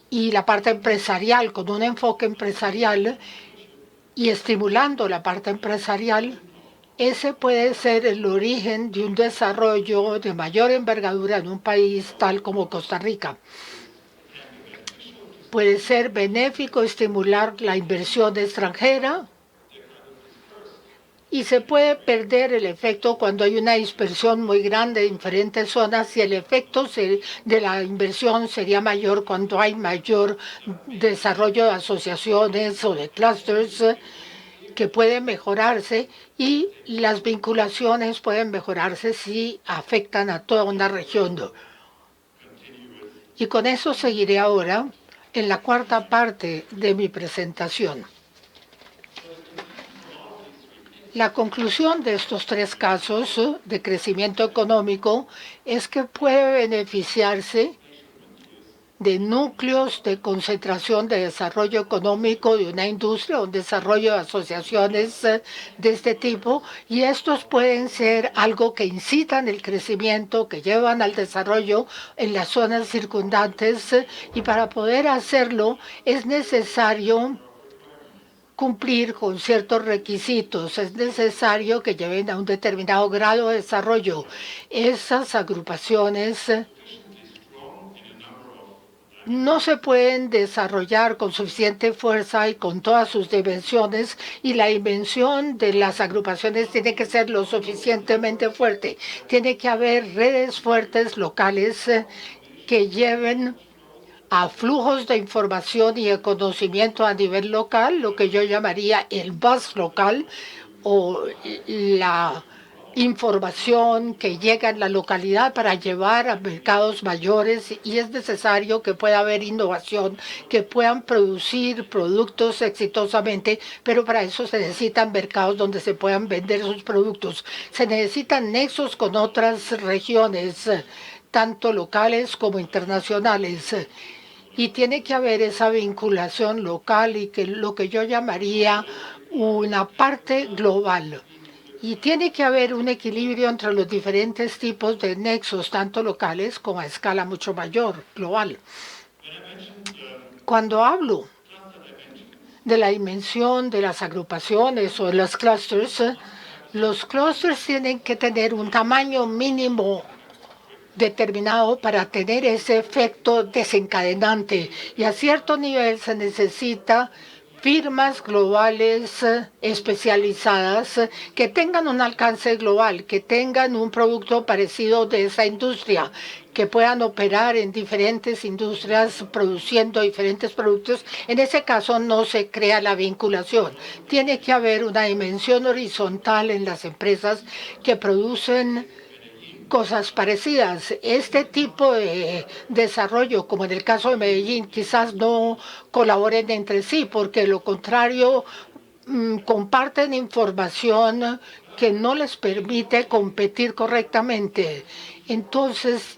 y la parte empresarial, con un enfoque empresarial y estimulando la parte empresarial, ese puede ser el origen de un desarrollo de mayor envergadura en un país tal como Costa Rica. Puede ser benéfico estimular la inversión extranjera y se puede perder el efecto cuando hay una dispersión muy grande en diferentes zonas y el efecto de la inversión sería mayor cuando hay mayor desarrollo de asociaciones o de clusters que pueden mejorarse y las vinculaciones pueden mejorarse si afectan a toda una región. Y con eso seguiré ahora en la cuarta parte de mi presentación. La conclusión de estos tres casos de crecimiento económico es que puede beneficiarse de núcleos de concentración de desarrollo económico de una industria, un desarrollo de asociaciones de este tipo, y estos pueden ser algo que incitan el crecimiento, que llevan al desarrollo en las zonas circundantes, y para poder hacerlo es necesario cumplir con ciertos requisitos, es necesario que lleven a un determinado grado de desarrollo. Esas agrupaciones no se pueden desarrollar con suficiente fuerza y con todas sus dimensiones, y la dimensión de las agrupaciones tiene que ser lo suficientemente fuerte. Tiene que haber redes fuertes locales que lleven a flujos de información y de conocimiento a nivel local, lo que yo llamaría el buzz local o la información que llega en la localidad para llevar a mercados mayores, y es necesario que pueda haber innovación, que puedan producir productos exitosamente, pero para eso se necesitan mercados donde se puedan vender esos productos. Se necesitan nexos con otras regiones, tanto locales como internacionales. Y tiene que haber esa vinculación local y que lo que yo llamaría una parte global. Y tiene que haber un equilibrio entre los diferentes tipos de nexos, tanto locales como a escala mucho mayor, global. Cuando hablo de la dimensión de las agrupaciones o de los clusters tienen que tener un tamaño mínimo determinado para tener ese efecto desencadenante, y a cierto nivel se necesita firmas globales especializadas que tengan un alcance global, que tengan un producto parecido de esa industria, que puedan operar en diferentes industrias produciendo diferentes productos. En ese caso no se crea la vinculación. Tiene que haber una dimensión horizontal en las empresas que producen cosas parecidas. Este tipo de desarrollo, como en el caso de Medellín, quizás no colaboren entre sí, porque lo contrario comparten información que no les permite competir correctamente. Entonces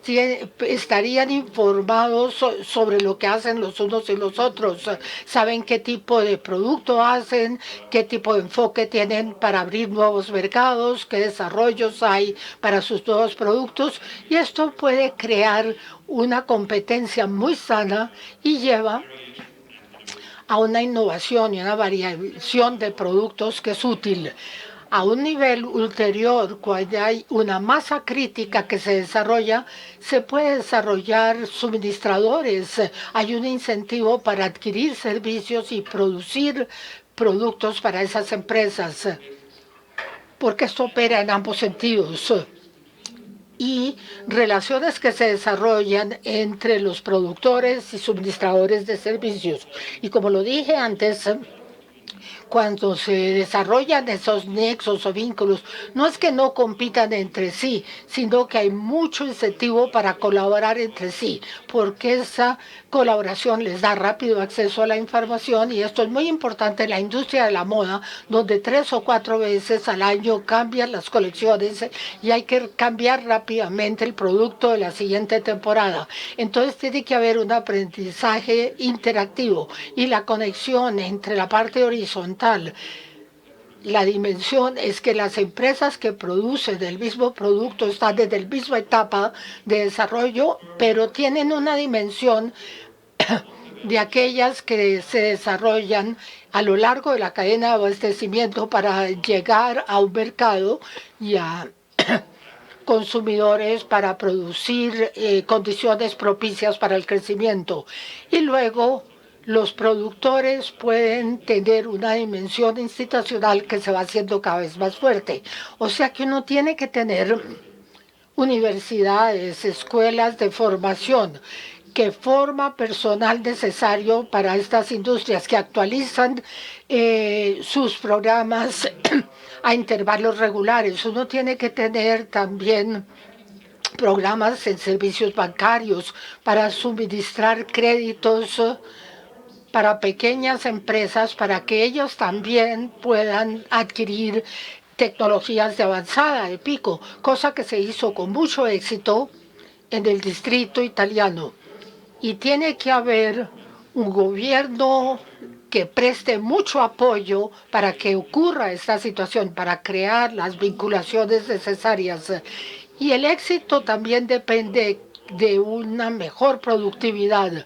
estarían informados sobre lo que hacen los unos y los otros. Saben qué tipo de producto hacen, qué tipo de enfoque tienen para abrir nuevos mercados, qué desarrollos hay para sus nuevos productos. Y esto puede crear una competencia muy sana y lleva a una innovación y una variación de productos que es útil. A un nivel ulterior, cuando hay una masa crítica que se desarrolla, se puede desarrollar suministradores. Hay un incentivo para adquirir servicios y producir productos para esas empresas, porque esto opera en ambos sentidos. Y relaciones que se desarrollan entre los productores y suministradores de servicios. Y como lo dije antes, cuando se desarrollan esos nexos o vínculos, no es que no compitan entre sí, sino que hay mucho incentivo para colaborar entre sí, porque esa colaboración les da rápido acceso a la información, y esto es muy importante en la industria de la moda, donde 3 o 4 veces al año cambian las colecciones y hay que cambiar rápidamente el producto de la siguiente temporada. Entonces tiene que haber un aprendizaje interactivo y la conexión entre la parte horizontal. La dimensión es que las empresas que producen el mismo producto están desde la misma etapa de desarrollo, pero tienen una dimensión de aquellas que se desarrollan a lo largo de la cadena de abastecimiento para llegar a un mercado y a consumidores para producir condiciones propicias para el crecimiento. Y luego los productores pueden tener una dimensión institucional que se va haciendo cada vez más fuerte. O sea que uno tiene que tener universidades, escuelas de formación que forma personal necesario para estas industrias, que actualizan sus programas a intervalos regulares. Uno tiene que tener también programas en servicios bancarios para suministrar créditos para pequeñas empresas, para que ellos también puedan adquirir tecnologías de avanzada, de pico, cosa que se hizo con mucho éxito en el distrito italiano. Y tiene que haber un gobierno que preste mucho apoyo para que ocurra esta situación, para crear las vinculaciones necesarias. Y el éxito también depende de una mejor productividad,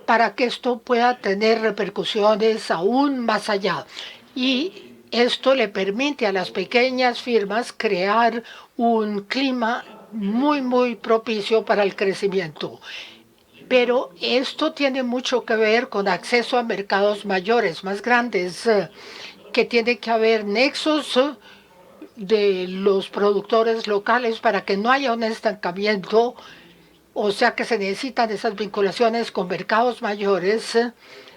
para que esto pueda tener repercusiones aún más allá. Y esto le permite a las pequeñas firmas crear un clima muy propicio para el crecimiento. Pero esto tiene mucho que ver con acceso a mercados mayores, más grandes, que tiene que haber nexos de los productores locales para que no haya un estancamiento. O sea que se necesitan esas vinculaciones con mercados mayores,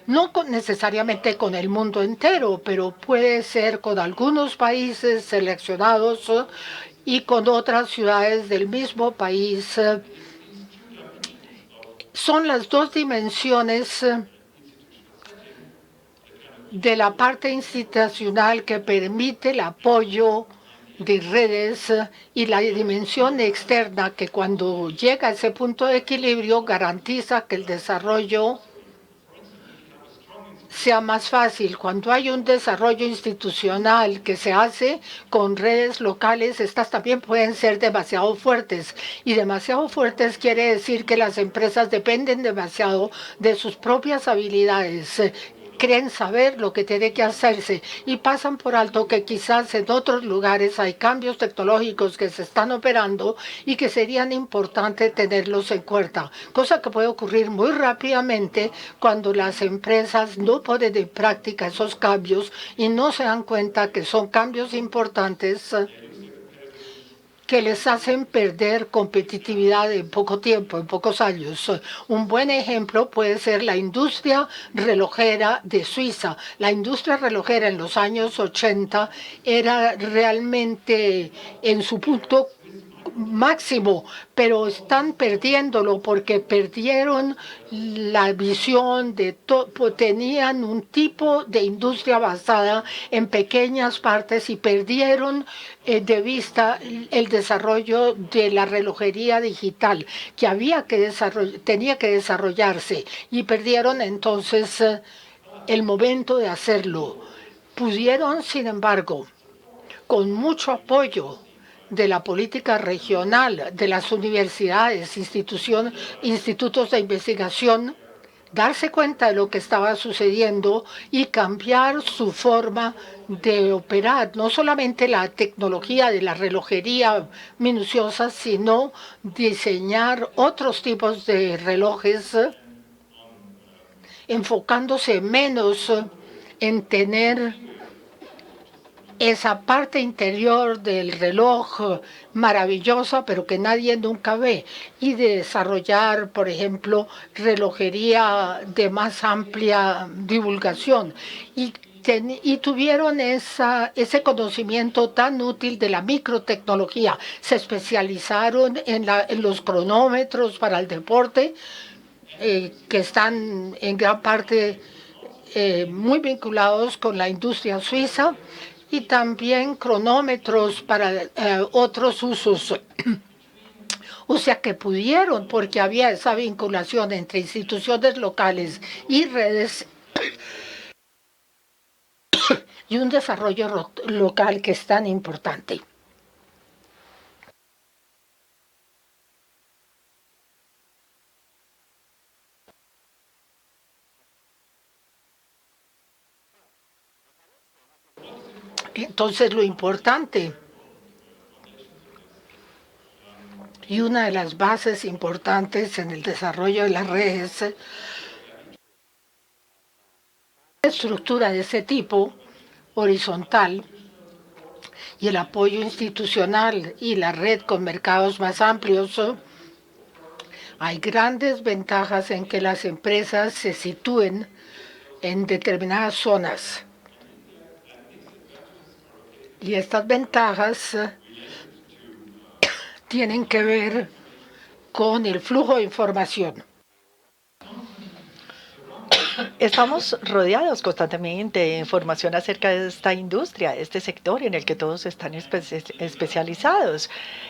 no necesariamente con el mundo entero, pero puede ser con algunos países seleccionados y con otras ciudades del mismo país. Son las dos dimensiones de la parte institucional que permite el apoyo de redes y la dimensión externa, que cuando llega a ese punto de equilibrio garantiza que el desarrollo sea más fácil. Cuando hay un desarrollo institucional que se hace con redes locales, estas también pueden ser demasiado fuertes. Y demasiado fuertes quiere decir que las empresas dependen demasiado de sus propias habilidades, creen saber lo que tiene que hacerse y pasan por alto que quizás en otros lugares hay cambios tecnológicos que se están operando y que serían importantes tenerlos en cuenta, cosa que puede ocurrir muy rápidamente cuando las empresas no ponen en práctica esos cambios y no se dan cuenta que son cambios importantes que les hacen perder competitividad en poco tiempo, en pocos años. Un buen ejemplo puede ser la industria relojera de Suiza. La industria relojera en los años 80 era realmente en su punto máximo, pero están perdiéndolo porque perdieron la visión de tenían un tipo de industria basada en pequeñas partes y perdieron de vista el desarrollo de la relojería digital que tenía que desarrollarse y perdieron entonces el momento de hacerlo. Pudieron, sin embargo, con mucho apoyo de la política regional, de las universidades, institutos de investigación, darse cuenta de lo que estaba sucediendo y cambiar su forma de operar, no solamente la tecnología de la relojería minuciosa, sino diseñar otros tipos de relojes, enfocándose menos en tener esa parte interior del reloj maravillosa, pero que nadie nunca ve, y de desarrollar, por ejemplo, relojería de más amplia divulgación. Y tuvieron ese conocimiento tan útil de la microtecnología. Se especializaron en los cronómetros para el deporte, que están en gran parte muy vinculados con la industria suiza, y también cronómetros para otros usos. O sea que pudieron, porque había esa vinculación entre instituciones locales y redes y un desarrollo local que es tan importante. Entonces lo importante y una de las bases importantes en el desarrollo de las redes es una estructura de ese tipo horizontal y el apoyo institucional y la red con mercados más amplios. Hay grandes ventajas en que las empresas se sitúen en determinadas zonas. Y estas ventajas tienen que ver con el flujo de información. Estamos rodeados constantemente de información acerca de esta industria, este sector en el que todos están especializados.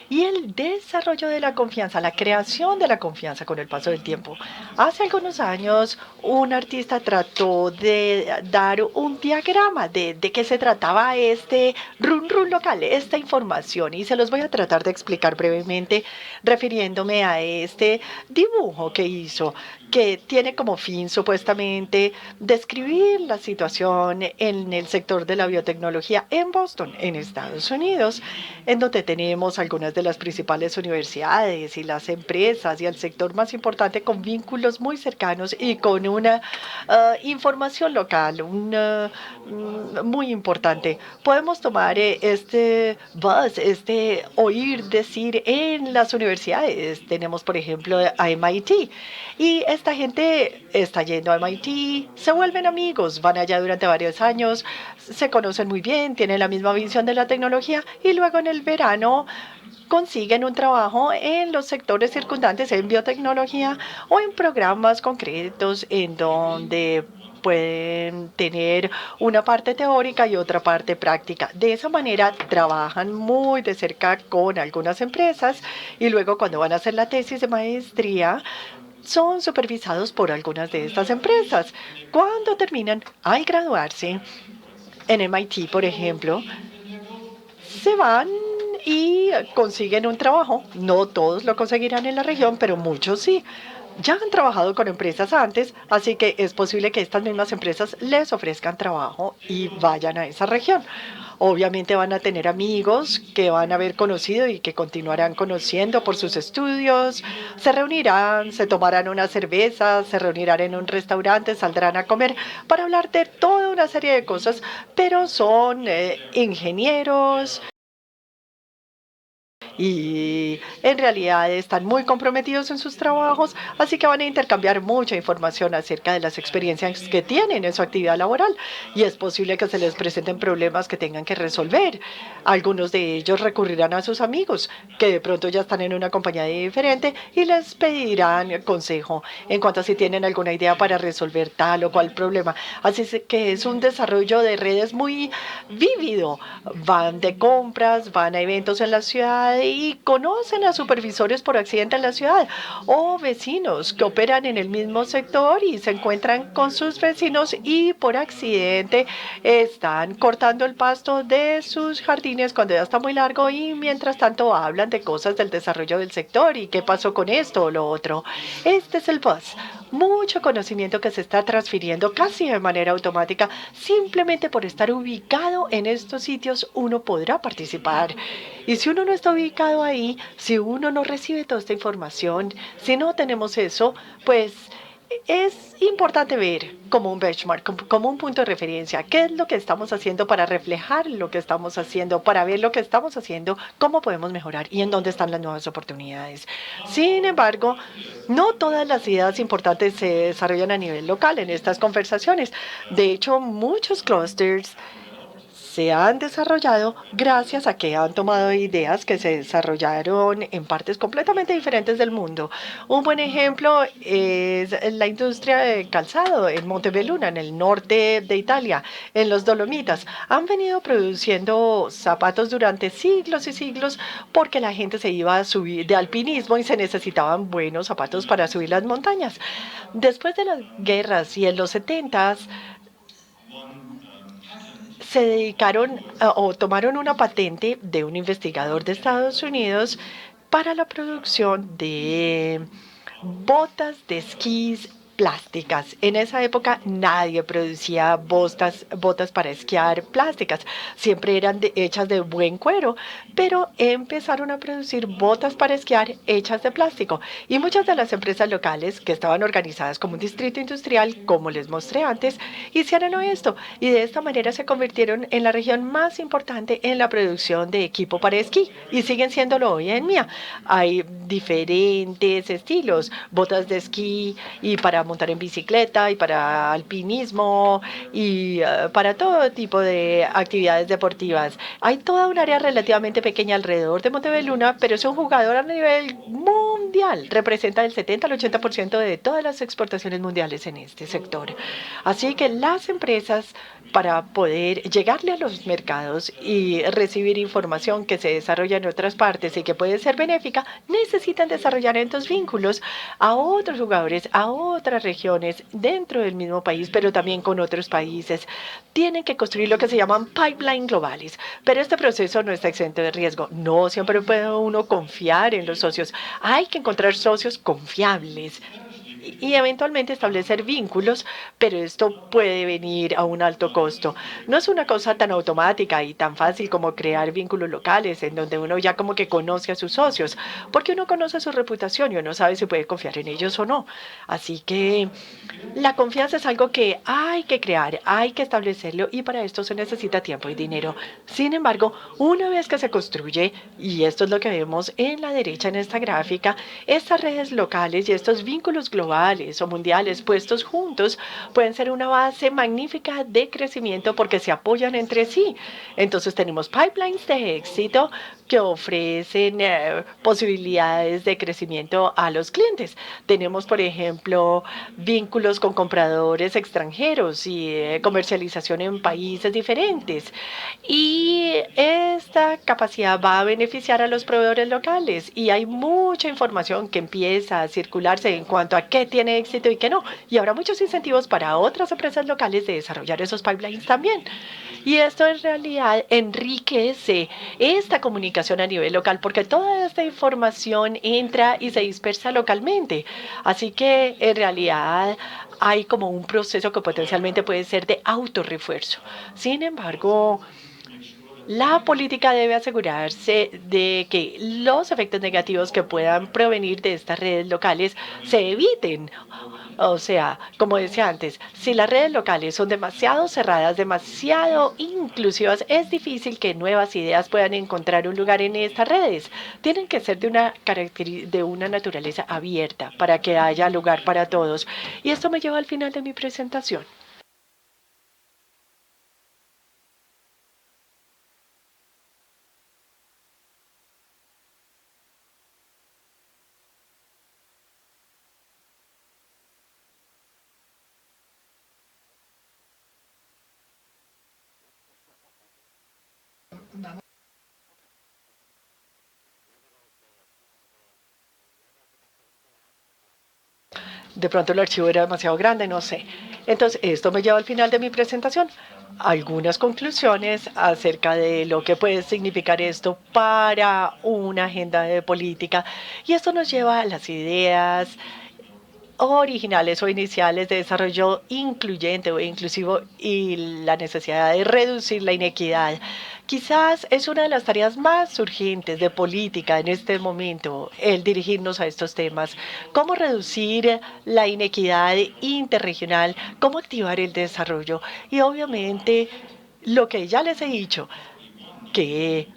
Y el desarrollo de la confianza, la creación de la confianza con el paso del tiempo. Hace algunos años, un artista trató de dar un diagrama de qué se trataba este run run local, esta información. Y se los voy a tratar de explicar brevemente, refiriéndome a este dibujo que hizo, que tiene como fin supuestamente describir la situación en el sector de la biotecnología en Boston, en Estados Unidos, en donde tenemos algunas de las principales universidades y las empresas y el sector más importante con vínculos muy cercanos y con una información local muy importante. Podemos tomar este buzz, este oír decir en las universidades. Tenemos, por ejemplo, a MIT. Y esta gente está yendo a MIT, se vuelven amigos, van allá durante varios años, se conocen muy bien, tienen la misma visión de la tecnología y luego en el verano consiguen un trabajo en los sectores circundantes, en biotecnología o en programas concretos en donde pueden tener una parte teórica y otra parte práctica. De esa manera trabajan muy de cerca con algunas empresas y luego cuando van a hacer la tesis de maestría son supervisados por algunas de estas empresas. Cuando terminan, al graduarse en MIT, por ejemplo, se van y consiguen un trabajo. No todos lo conseguirán en la región, pero muchos sí. Ya han trabajado con empresas antes, así que es posible que estas mismas empresas les ofrezcan trabajo y vayan a esa región. Obviamente van a tener amigos que van a haber conocido y que continuarán conociendo por sus estudios. Se reunirán, se tomarán una cerveza, se reunirán en un restaurante, saldrán a comer para hablar de toda una serie de cosas, pero son ingenieros y en realidad están muy comprometidos en sus trabajos, así que van a intercambiar mucha información acerca de las experiencias que tienen en su actividad laboral y es posible que se les presenten problemas que tengan que resolver. Algunos de ellos recurrirán a sus amigos que de pronto ya están en una compañía diferente y les pedirán consejo en cuanto a si tienen alguna idea para resolver tal o cual problema. Así es que es un desarrollo de redes muy vívido. Van de compras, van a eventos en la ciudad y conocen a supervisores por accidente en la ciudad o vecinos que operan en el mismo sector y se encuentran con sus vecinos y por accidente están cortando el pasto de sus jardines cuando ya está muy largo y mientras tanto hablan de cosas del desarrollo del sector y qué pasó con esto o lo otro. Este es el buzz. Mucho conocimiento que se está transfiriendo casi de manera automática. Simplemente por estar ubicado en estos sitios uno podrá participar. Y si uno no está ubicado ahí, si uno no recibe toda esta información, si no tenemos eso, pues es importante ver como un benchmark, como un punto de referencia, qué es lo que estamos haciendo para reflejar lo que estamos haciendo, para ver lo que estamos haciendo, cómo podemos mejorar y en dónde están las nuevas oportunidades. Sin embargo, no todas las ideas importantes se desarrollan a nivel local en estas conversaciones. De hecho, muchos clusters se han desarrollado gracias a que han tomado ideas que se desarrollaron en partes completamente diferentes del mundo. Un buen ejemplo es la industria de calzado en Montebelluna, en el norte de Italia, en los Dolomitas. Han venido produciendo zapatos durante siglos y siglos porque la gente se iba a subir de alpinismo y se necesitaban buenos zapatos para subir las montañas. Después de las guerras y en los 70 se dedicaron o tomaron una patente de un investigador de Estados Unidos para la producción de botas de esquís plásticas. En esa época nadie producía botas para esquiar plásticas. Siempre eran hechas de buen cuero, pero empezaron a producir botas para esquiar hechas de plástico. Y muchas de las empresas locales que estaban organizadas como un distrito industrial, como les mostré antes, hicieron esto. Y de esta manera se convirtieron en la región más importante en la producción de equipo para esquí. Y siguen siéndolo hoy en día. Hay diferentes estilos, botas de esquí y para montar en bicicleta y para alpinismo y para todo tipo de actividades deportivas. Hay toda un área relativamente pequeña alrededor de Montebelluna, pero es un jugador a nivel mundial. Representa el 70 al 80% de todas las exportaciones mundiales en este sector. Así que las empresas, para poder llegarle a los mercados y recibir información que se desarrolla en otras partes y que puede ser benéfica, necesitan desarrollar estos vínculos a otros jugadores, a otras regiones dentro del mismo país, pero también con otros países. Tienen que construir lo que se llaman pipeline globales, pero este proceso no está exento de riesgo. No siempre puede uno confiar en los socios. Hay que encontrar socios confiables y eventualmente establecer vínculos, pero esto puede venir a un alto costo. No es una cosa tan automática y tan fácil como crear vínculos locales en donde uno ya como que conoce a sus socios, porque uno conoce su reputación y uno sabe si puede confiar en ellos o no. Así que la confianza es algo que hay que crear, hay que establecerlo y para esto se necesita tiempo y dinero. Sin embargo, una vez que se construye, y esto es lo que vemos en la derecha en esta gráfica, estas redes locales y estos vínculos globales o mundiales puestos juntos pueden ser una base magnífica de crecimiento porque se apoyan entre sí. Entonces tenemos pipelines de éxito que ofrecen posibilidades de crecimiento a los clientes. Tenemos, por ejemplo, vínculos con compradores extranjeros y comercialización en países diferentes. Y esta capacidad va a beneficiar a los proveedores locales y hay mucha información que empieza a circularse en cuanto a qué tiene éxito y qué no. Y habrá muchos incentivos para otras empresas locales de desarrollar esos pipelines también. Y esto en realidad enriquece esta comunicación a nivel local porque toda esta información entra y se dispersa localmente. Así que en realidad hay como un proceso que potencialmente puede ser de autorrefuerzo. Sin embargo, La política debe asegurarse de que los efectos negativos que puedan provenir de estas redes locales se eviten. O sea, como decía antes, si las redes locales son demasiado cerradas, demasiado inclusivas, es difícil que nuevas ideas puedan encontrar un lugar en estas redes. Tienen que ser de una naturaleza abierta para que haya lugar para todos. Y esto me lleva al final de mi presentación. De pronto el archivo era demasiado grande, no sé. Entonces, esto me lleva al final de mi presentación. Algunas conclusiones acerca de lo que puede significar esto para una agenda de política. Y esto nos lleva a las ideas originales o iniciales de desarrollo incluyente o inclusivo y la necesidad de reducir la inequidad. Quizás es una de las tareas más urgentes de política en este momento, el dirigirnos a estos temas. Cómo reducir la inequidad interregional, cómo activar el desarrollo y obviamente lo que ya les he dicho, que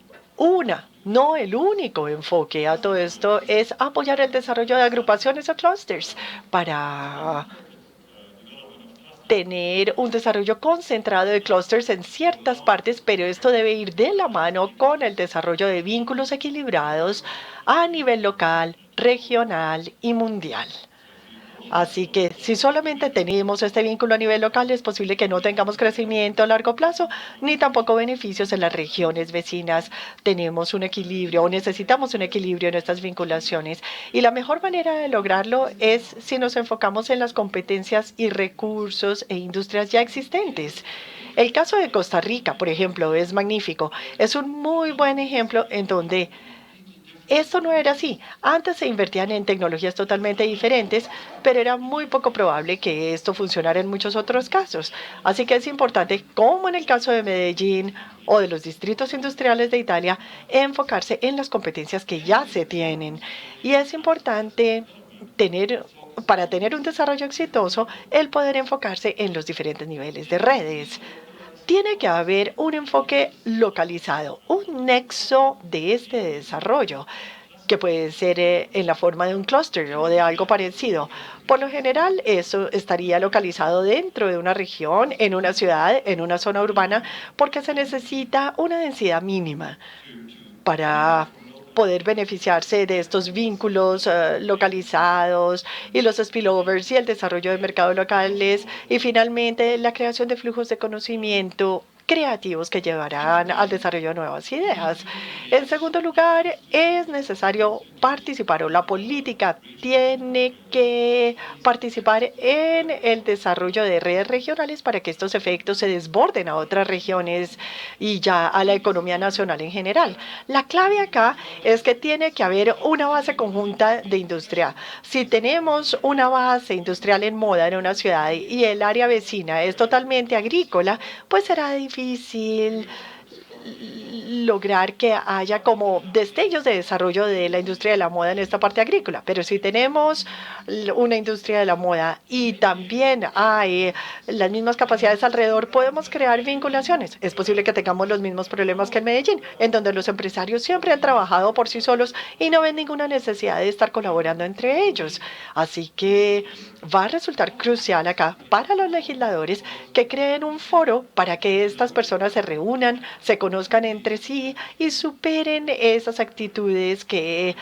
no el único enfoque a todo esto es apoyar el desarrollo de agrupaciones o clusters para tener un desarrollo concentrado de clusters en ciertas partes, pero esto debe ir de la mano con el desarrollo de vínculos equilibrados a nivel local, regional y mundial. Así que si solamente tenemos este vínculo a nivel local, es posible que no tengamos crecimiento a largo plazo, ni tampoco beneficios en las regiones vecinas. Tenemos un equilibrio o necesitamos un equilibrio en estas vinculaciones. Y la mejor manera de lograrlo es si nos enfocamos en las competencias y recursos e industrias ya existentes. El caso de Costa Rica, por ejemplo, es magnífico. Es un muy buen ejemplo en donde esto no era así. Antes se invertían en tecnologías totalmente diferentes, pero era muy poco probable que esto funcionara en muchos otros casos. Así que es importante, como en el caso de Medellín o de los distritos industriales de Italia, enfocarse en las competencias que ya se tienen. Y es importante para tener un desarrollo exitoso, el poder enfocarse en los diferentes niveles de redes. Tiene que haber un enfoque localizado, un nexo de este desarrollo, que puede ser en la forma de un clúster o de algo parecido. Por lo general, eso estaría localizado dentro de una región, en una ciudad, en una zona urbana, porque se necesita una densidad mínima para poder beneficiarse de estos vínculos localizados y los spillovers y el desarrollo de mercados locales y finalmente la creación de flujos de conocimiento creativos que llevarán al desarrollo de nuevas ideas. En segundo lugar, es necesario participar o la política tiene que participar en el desarrollo de redes regionales para que estos efectos se desborden a otras regiones y ya a la economía nacional en general. La clave acá es que tiene que haber una base conjunta de industria. Si tenemos una base industrial en moda en una ciudad y el área vecina es totalmente agrícola, pues será difícil lograr que haya como destellos de desarrollo de la industria de la moda en esta parte agrícola. Pero si tenemos una industria de la moda y también hay las mismas capacidades alrededor, podemos crear vinculaciones. Es posible que tengamos los mismos problemas que en Medellín, en donde los empresarios siempre han trabajado por sí solos y no ven ninguna necesidad de estar colaborando entre ellos. Así que va a resultar crucial acá para los legisladores que creen un foro para que estas personas se reúnan, se conozcan entre sí y superen esas actitudes que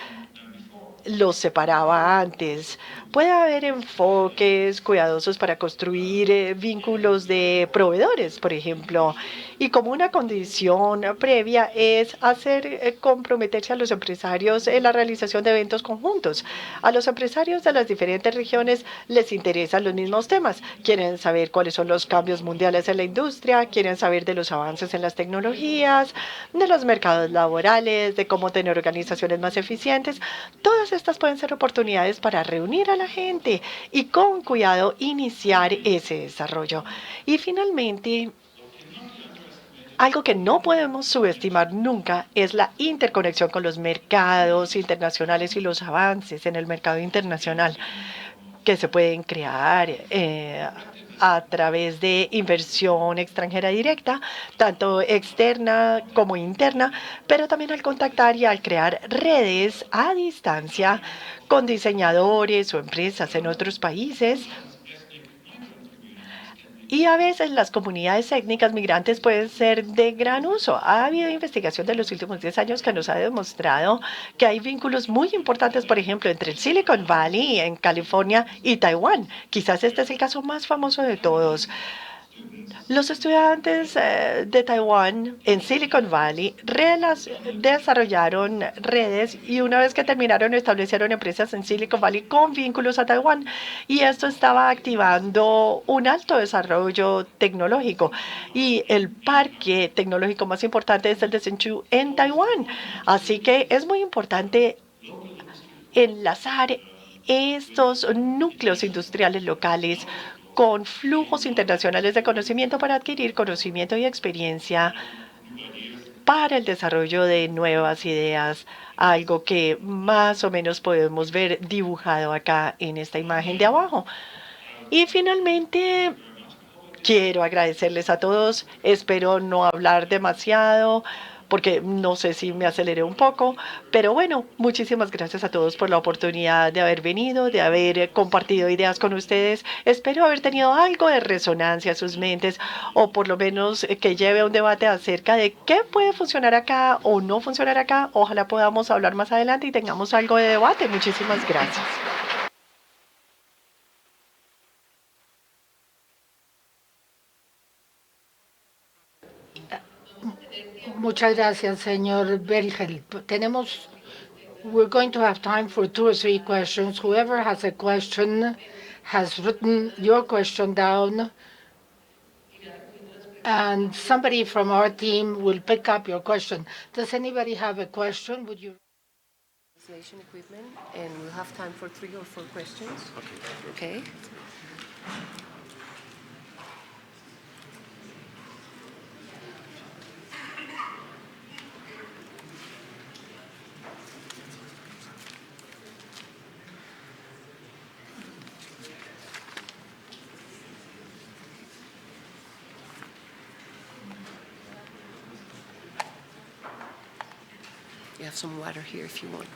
los separaba antes. Puede haber enfoques cuidadosos para construir vínculos de proveedores, por ejemplo, y como una condición previa es hacer comprometerse a los empresarios en la realización de eventos conjuntos. A los empresarios de las diferentes regiones les interesan los mismos temas. Quieren saber cuáles son los cambios mundiales en la industria, quieren saber de los avances en las tecnologías, de los mercados laborales, de cómo tener organizaciones más eficientes. Todas estas pueden ser oportunidades para reunir a la gente y con cuidado iniciar ese desarrollo. Y finalmente, Algo que no podemos subestimar nunca es la interconexión con los mercados internacionales y los avances en el mercado internacional que se pueden crear a través de inversión extranjera directa, tanto externa como interna, pero también al contactar y al crear redes a distancia con diseñadores o empresas en otros países. Y a veces las comunidades étnicas migrantes pueden ser de gran uso. Ha habido investigación de los últimos 10 años que nos ha demostrado que hay vínculos muy importantes, por ejemplo, entre el Silicon Valley en California y Taiwán. Quizás este es el caso más famoso de todos. Los estudiantes de Taiwán en Silicon Valley desarrollaron redes y una vez que terminaron establecieron empresas en Silicon Valley con vínculos a Taiwán y esto estaba activando un alto desarrollo tecnológico y el parque tecnológico más importante es el de Hsinchu en Taiwán. Así que es muy importante enlazar estos núcleos industriales locales con flujos internacionales de conocimiento para adquirir conocimiento y experiencia para el desarrollo de nuevas ideas, algo que más o menos podemos ver dibujado acá en esta imagen de abajo. Y finalmente, quiero agradecerles a todos. Espero no hablar demasiado porque no sé si me aceleré un poco, pero bueno, muchísimas gracias a todos por la oportunidad de haber venido, de haber compartido ideas con ustedes. Espero haber tenido algo de resonancia en sus mentes o por lo menos que lleve a un debate acerca de qué puede funcionar acá o no funcionar acá. Ojalá podamos hablar más adelante y tengamos algo de debate. Muchísimas gracias. Muchas gracias, señor Bergel. We're going to have time for 2 or 3 questions. Whoever has a question has written your question down, and somebody from our team will pick up your question. Does anybody have a question? Would you? Translation equipment, and we'll have time for 3 or 4 questions. Okay. You have some water here if you want.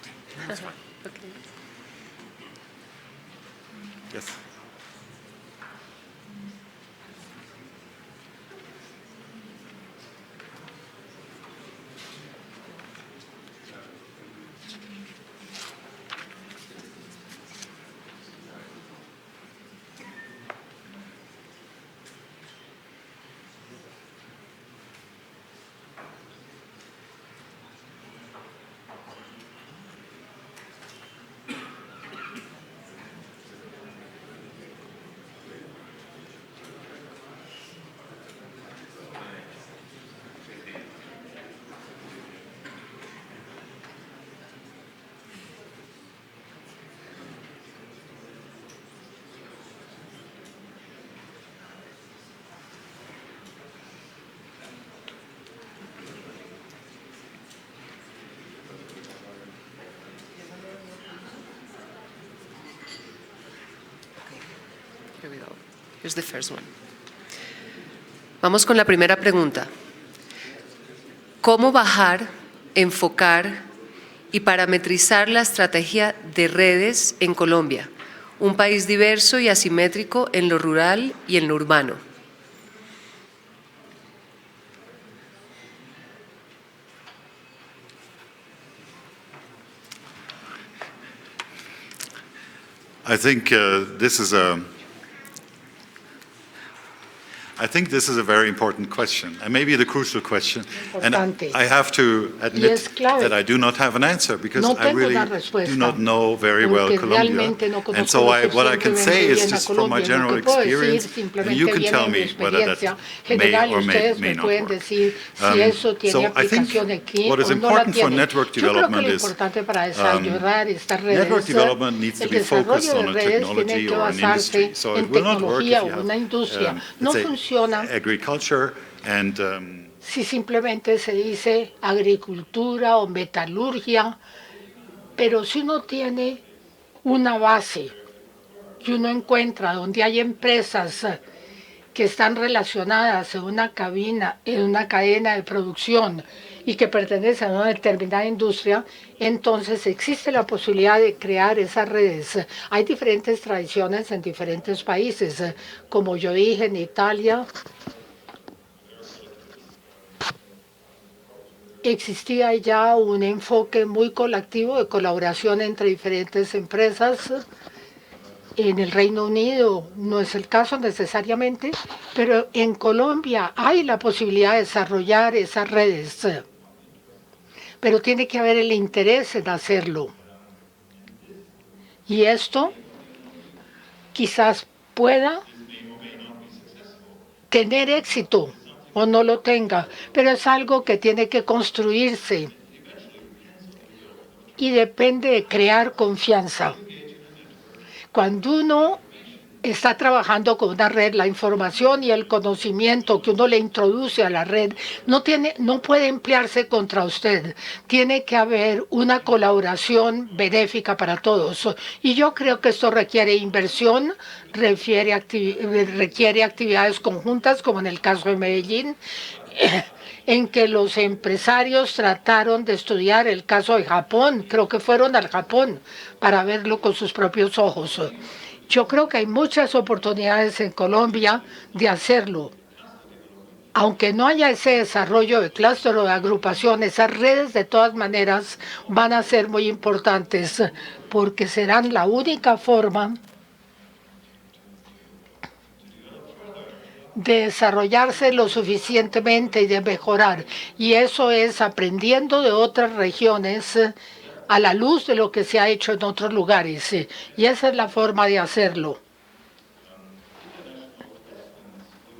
That's fine. Okay. Yes. Here we go. Here's the first one. Vamos con la primera pregunta. ¿Cómo bajar, enfocar y parametrizar la estrategia de redes en Colombia, un país diverso y asimétrico en lo rural y en lo urbano? I think this is a very important question, and maybe the crucial question. And I have to admit that I do not have an answer because I really do not know very well Colombia. And so what I can say is just from my general experience, and you can tell me whether that may or may not work. So I think what is important for network development is network development needs to be focused on a technology or an industry. So it will not work if you have agriculture and si simplemente se dice agricultura o metalurgia, pero si uno tiene una base y uno encuentra donde hay empresas que están relacionadas en una cadena de producción y que pertenecen a una determinada industria, entonces existe la posibilidad de crear esas redes. Hay diferentes tradiciones en diferentes países. Como yo dije, en Italia existía ya un enfoque muy colectivo de colaboración entre diferentes empresas. En el Reino Unido no es el caso necesariamente, pero en Colombia hay la posibilidad de desarrollar esas redes. Pero tiene que haber el interés en hacerlo. Y esto quizás pueda tener éxito o no lo tenga, pero es algo que tiene que construirse y depende de crear confianza. Cuando uno está trabajando con una red, la información y el conocimiento que uno le introduce a la red no puede emplearse contra usted. Tiene que haber una colaboración benéfica para todos. Y yo creo que esto requiere inversión, requiere actividades conjuntas, como en el caso de Medellín, en que los empresarios trataron de estudiar el caso de Japón. Creo que fueron al Japón para verlo con sus propios ojos. Yo creo que hay muchas oportunidades en Colombia de hacerlo. Aunque no haya ese desarrollo de clúster o de agrupación, esas redes de todas maneras van a ser muy importantes porque serán la única forma de desarrollarse lo suficientemente y de mejorar. Y eso es aprendiendo de otras regiones a la luz de lo que se ha hecho en otros lugares. Y esa es la forma de hacerlo.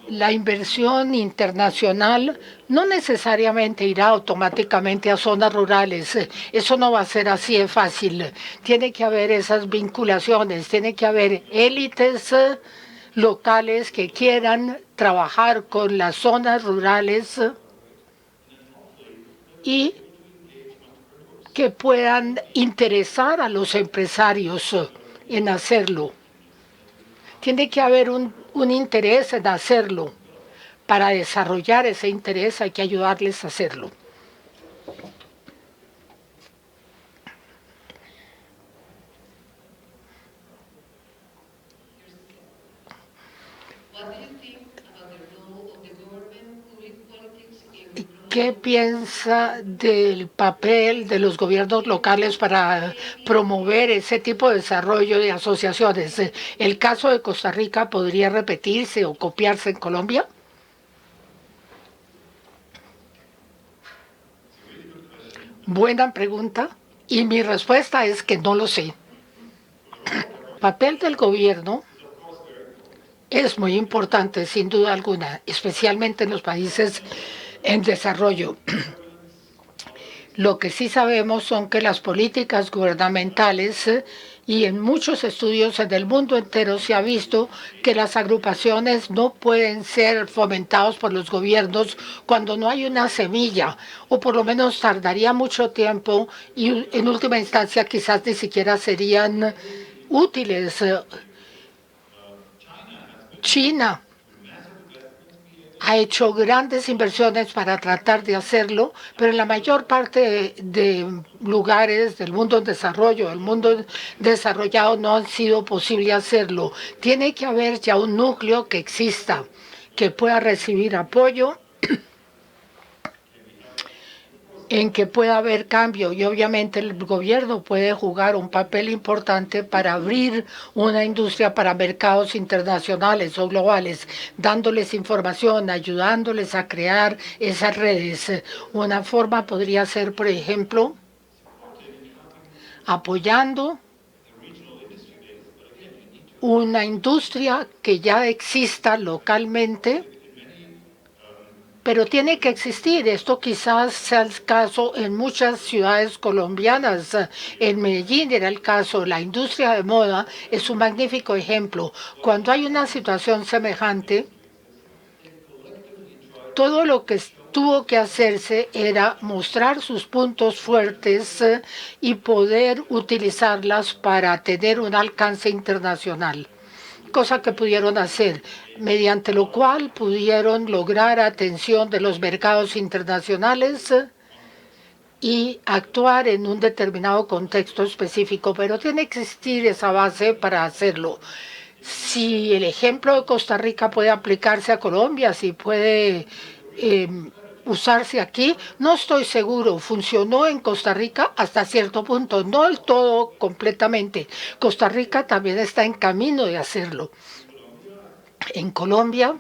La inversión internacional no necesariamente irá automáticamente a zonas rurales. Eso no va a ser así de fácil. Tiene que haber esas vinculaciones, tiene que haber élites locales que quieran trabajar con las zonas rurales y que puedan interesar a los empresarios en hacerlo. Tiene que haber un interés en hacerlo. Para desarrollar ese interés hay que ayudarles a hacerlo. ¿Qué piensa del papel de los gobiernos locales para promover ese tipo de desarrollo de asociaciones? ¿El caso de Costa Rica podría repetirse o copiarse en Colombia? Buena pregunta. Y mi respuesta es que no lo sé. El papel del gobierno es muy importante, sin duda alguna, especialmente en los países en desarrollo. Lo que sí sabemos son que las políticas gubernamentales y en muchos estudios en el mundo entero se ha visto que las agrupaciones no pueden ser fomentados por los gobiernos cuando no hay una semilla, o por lo menos tardaría mucho tiempo y en última instancia quizás ni siquiera serían útiles. China ha hecho grandes inversiones para tratar de hacerlo, pero en la mayor parte de lugares del mundo en desarrollo, el mundo desarrollado, no ha sido posible hacerlo. Tiene que haber ya un núcleo que exista, que pueda recibir apoyo, en que pueda haber cambio, y obviamente el gobierno puede jugar un papel importante para abrir una industria para mercados internacionales o globales, dándoles información, ayudándoles a crear esas redes. Una forma podría ser, por ejemplo, apoyando una industria que ya exista localmente, pero tiene que existir. Esto quizás sea el caso en muchas ciudades colombianas. En Medellín era el caso. La industria de moda es un magnífico ejemplo. Cuando hay una situación semejante, todo lo que tuvo que hacerse era mostrar sus puntos fuertes y poder utilizarlas para tener un alcance internacional, cosa que pudieron hacer, mediante lo cual pudieron lograr atención de los mercados internacionales y actuar en un determinado contexto específico, pero tiene que existir esa base para hacerlo. Si el ejemplo de Costa Rica puede aplicarse a Colombia, si puede usarse aquí, no estoy seguro. Funcionó en Costa Rica hasta cierto punto, no del todo completamente. Costa Rica también está en camino de hacerlo. En Colombia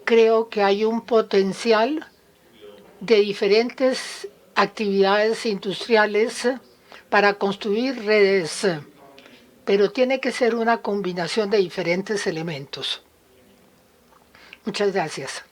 creo que hay un potencial de diferentes actividades industriales para construir redes, pero tiene que ser una combinación de diferentes elementos. Muchas gracias.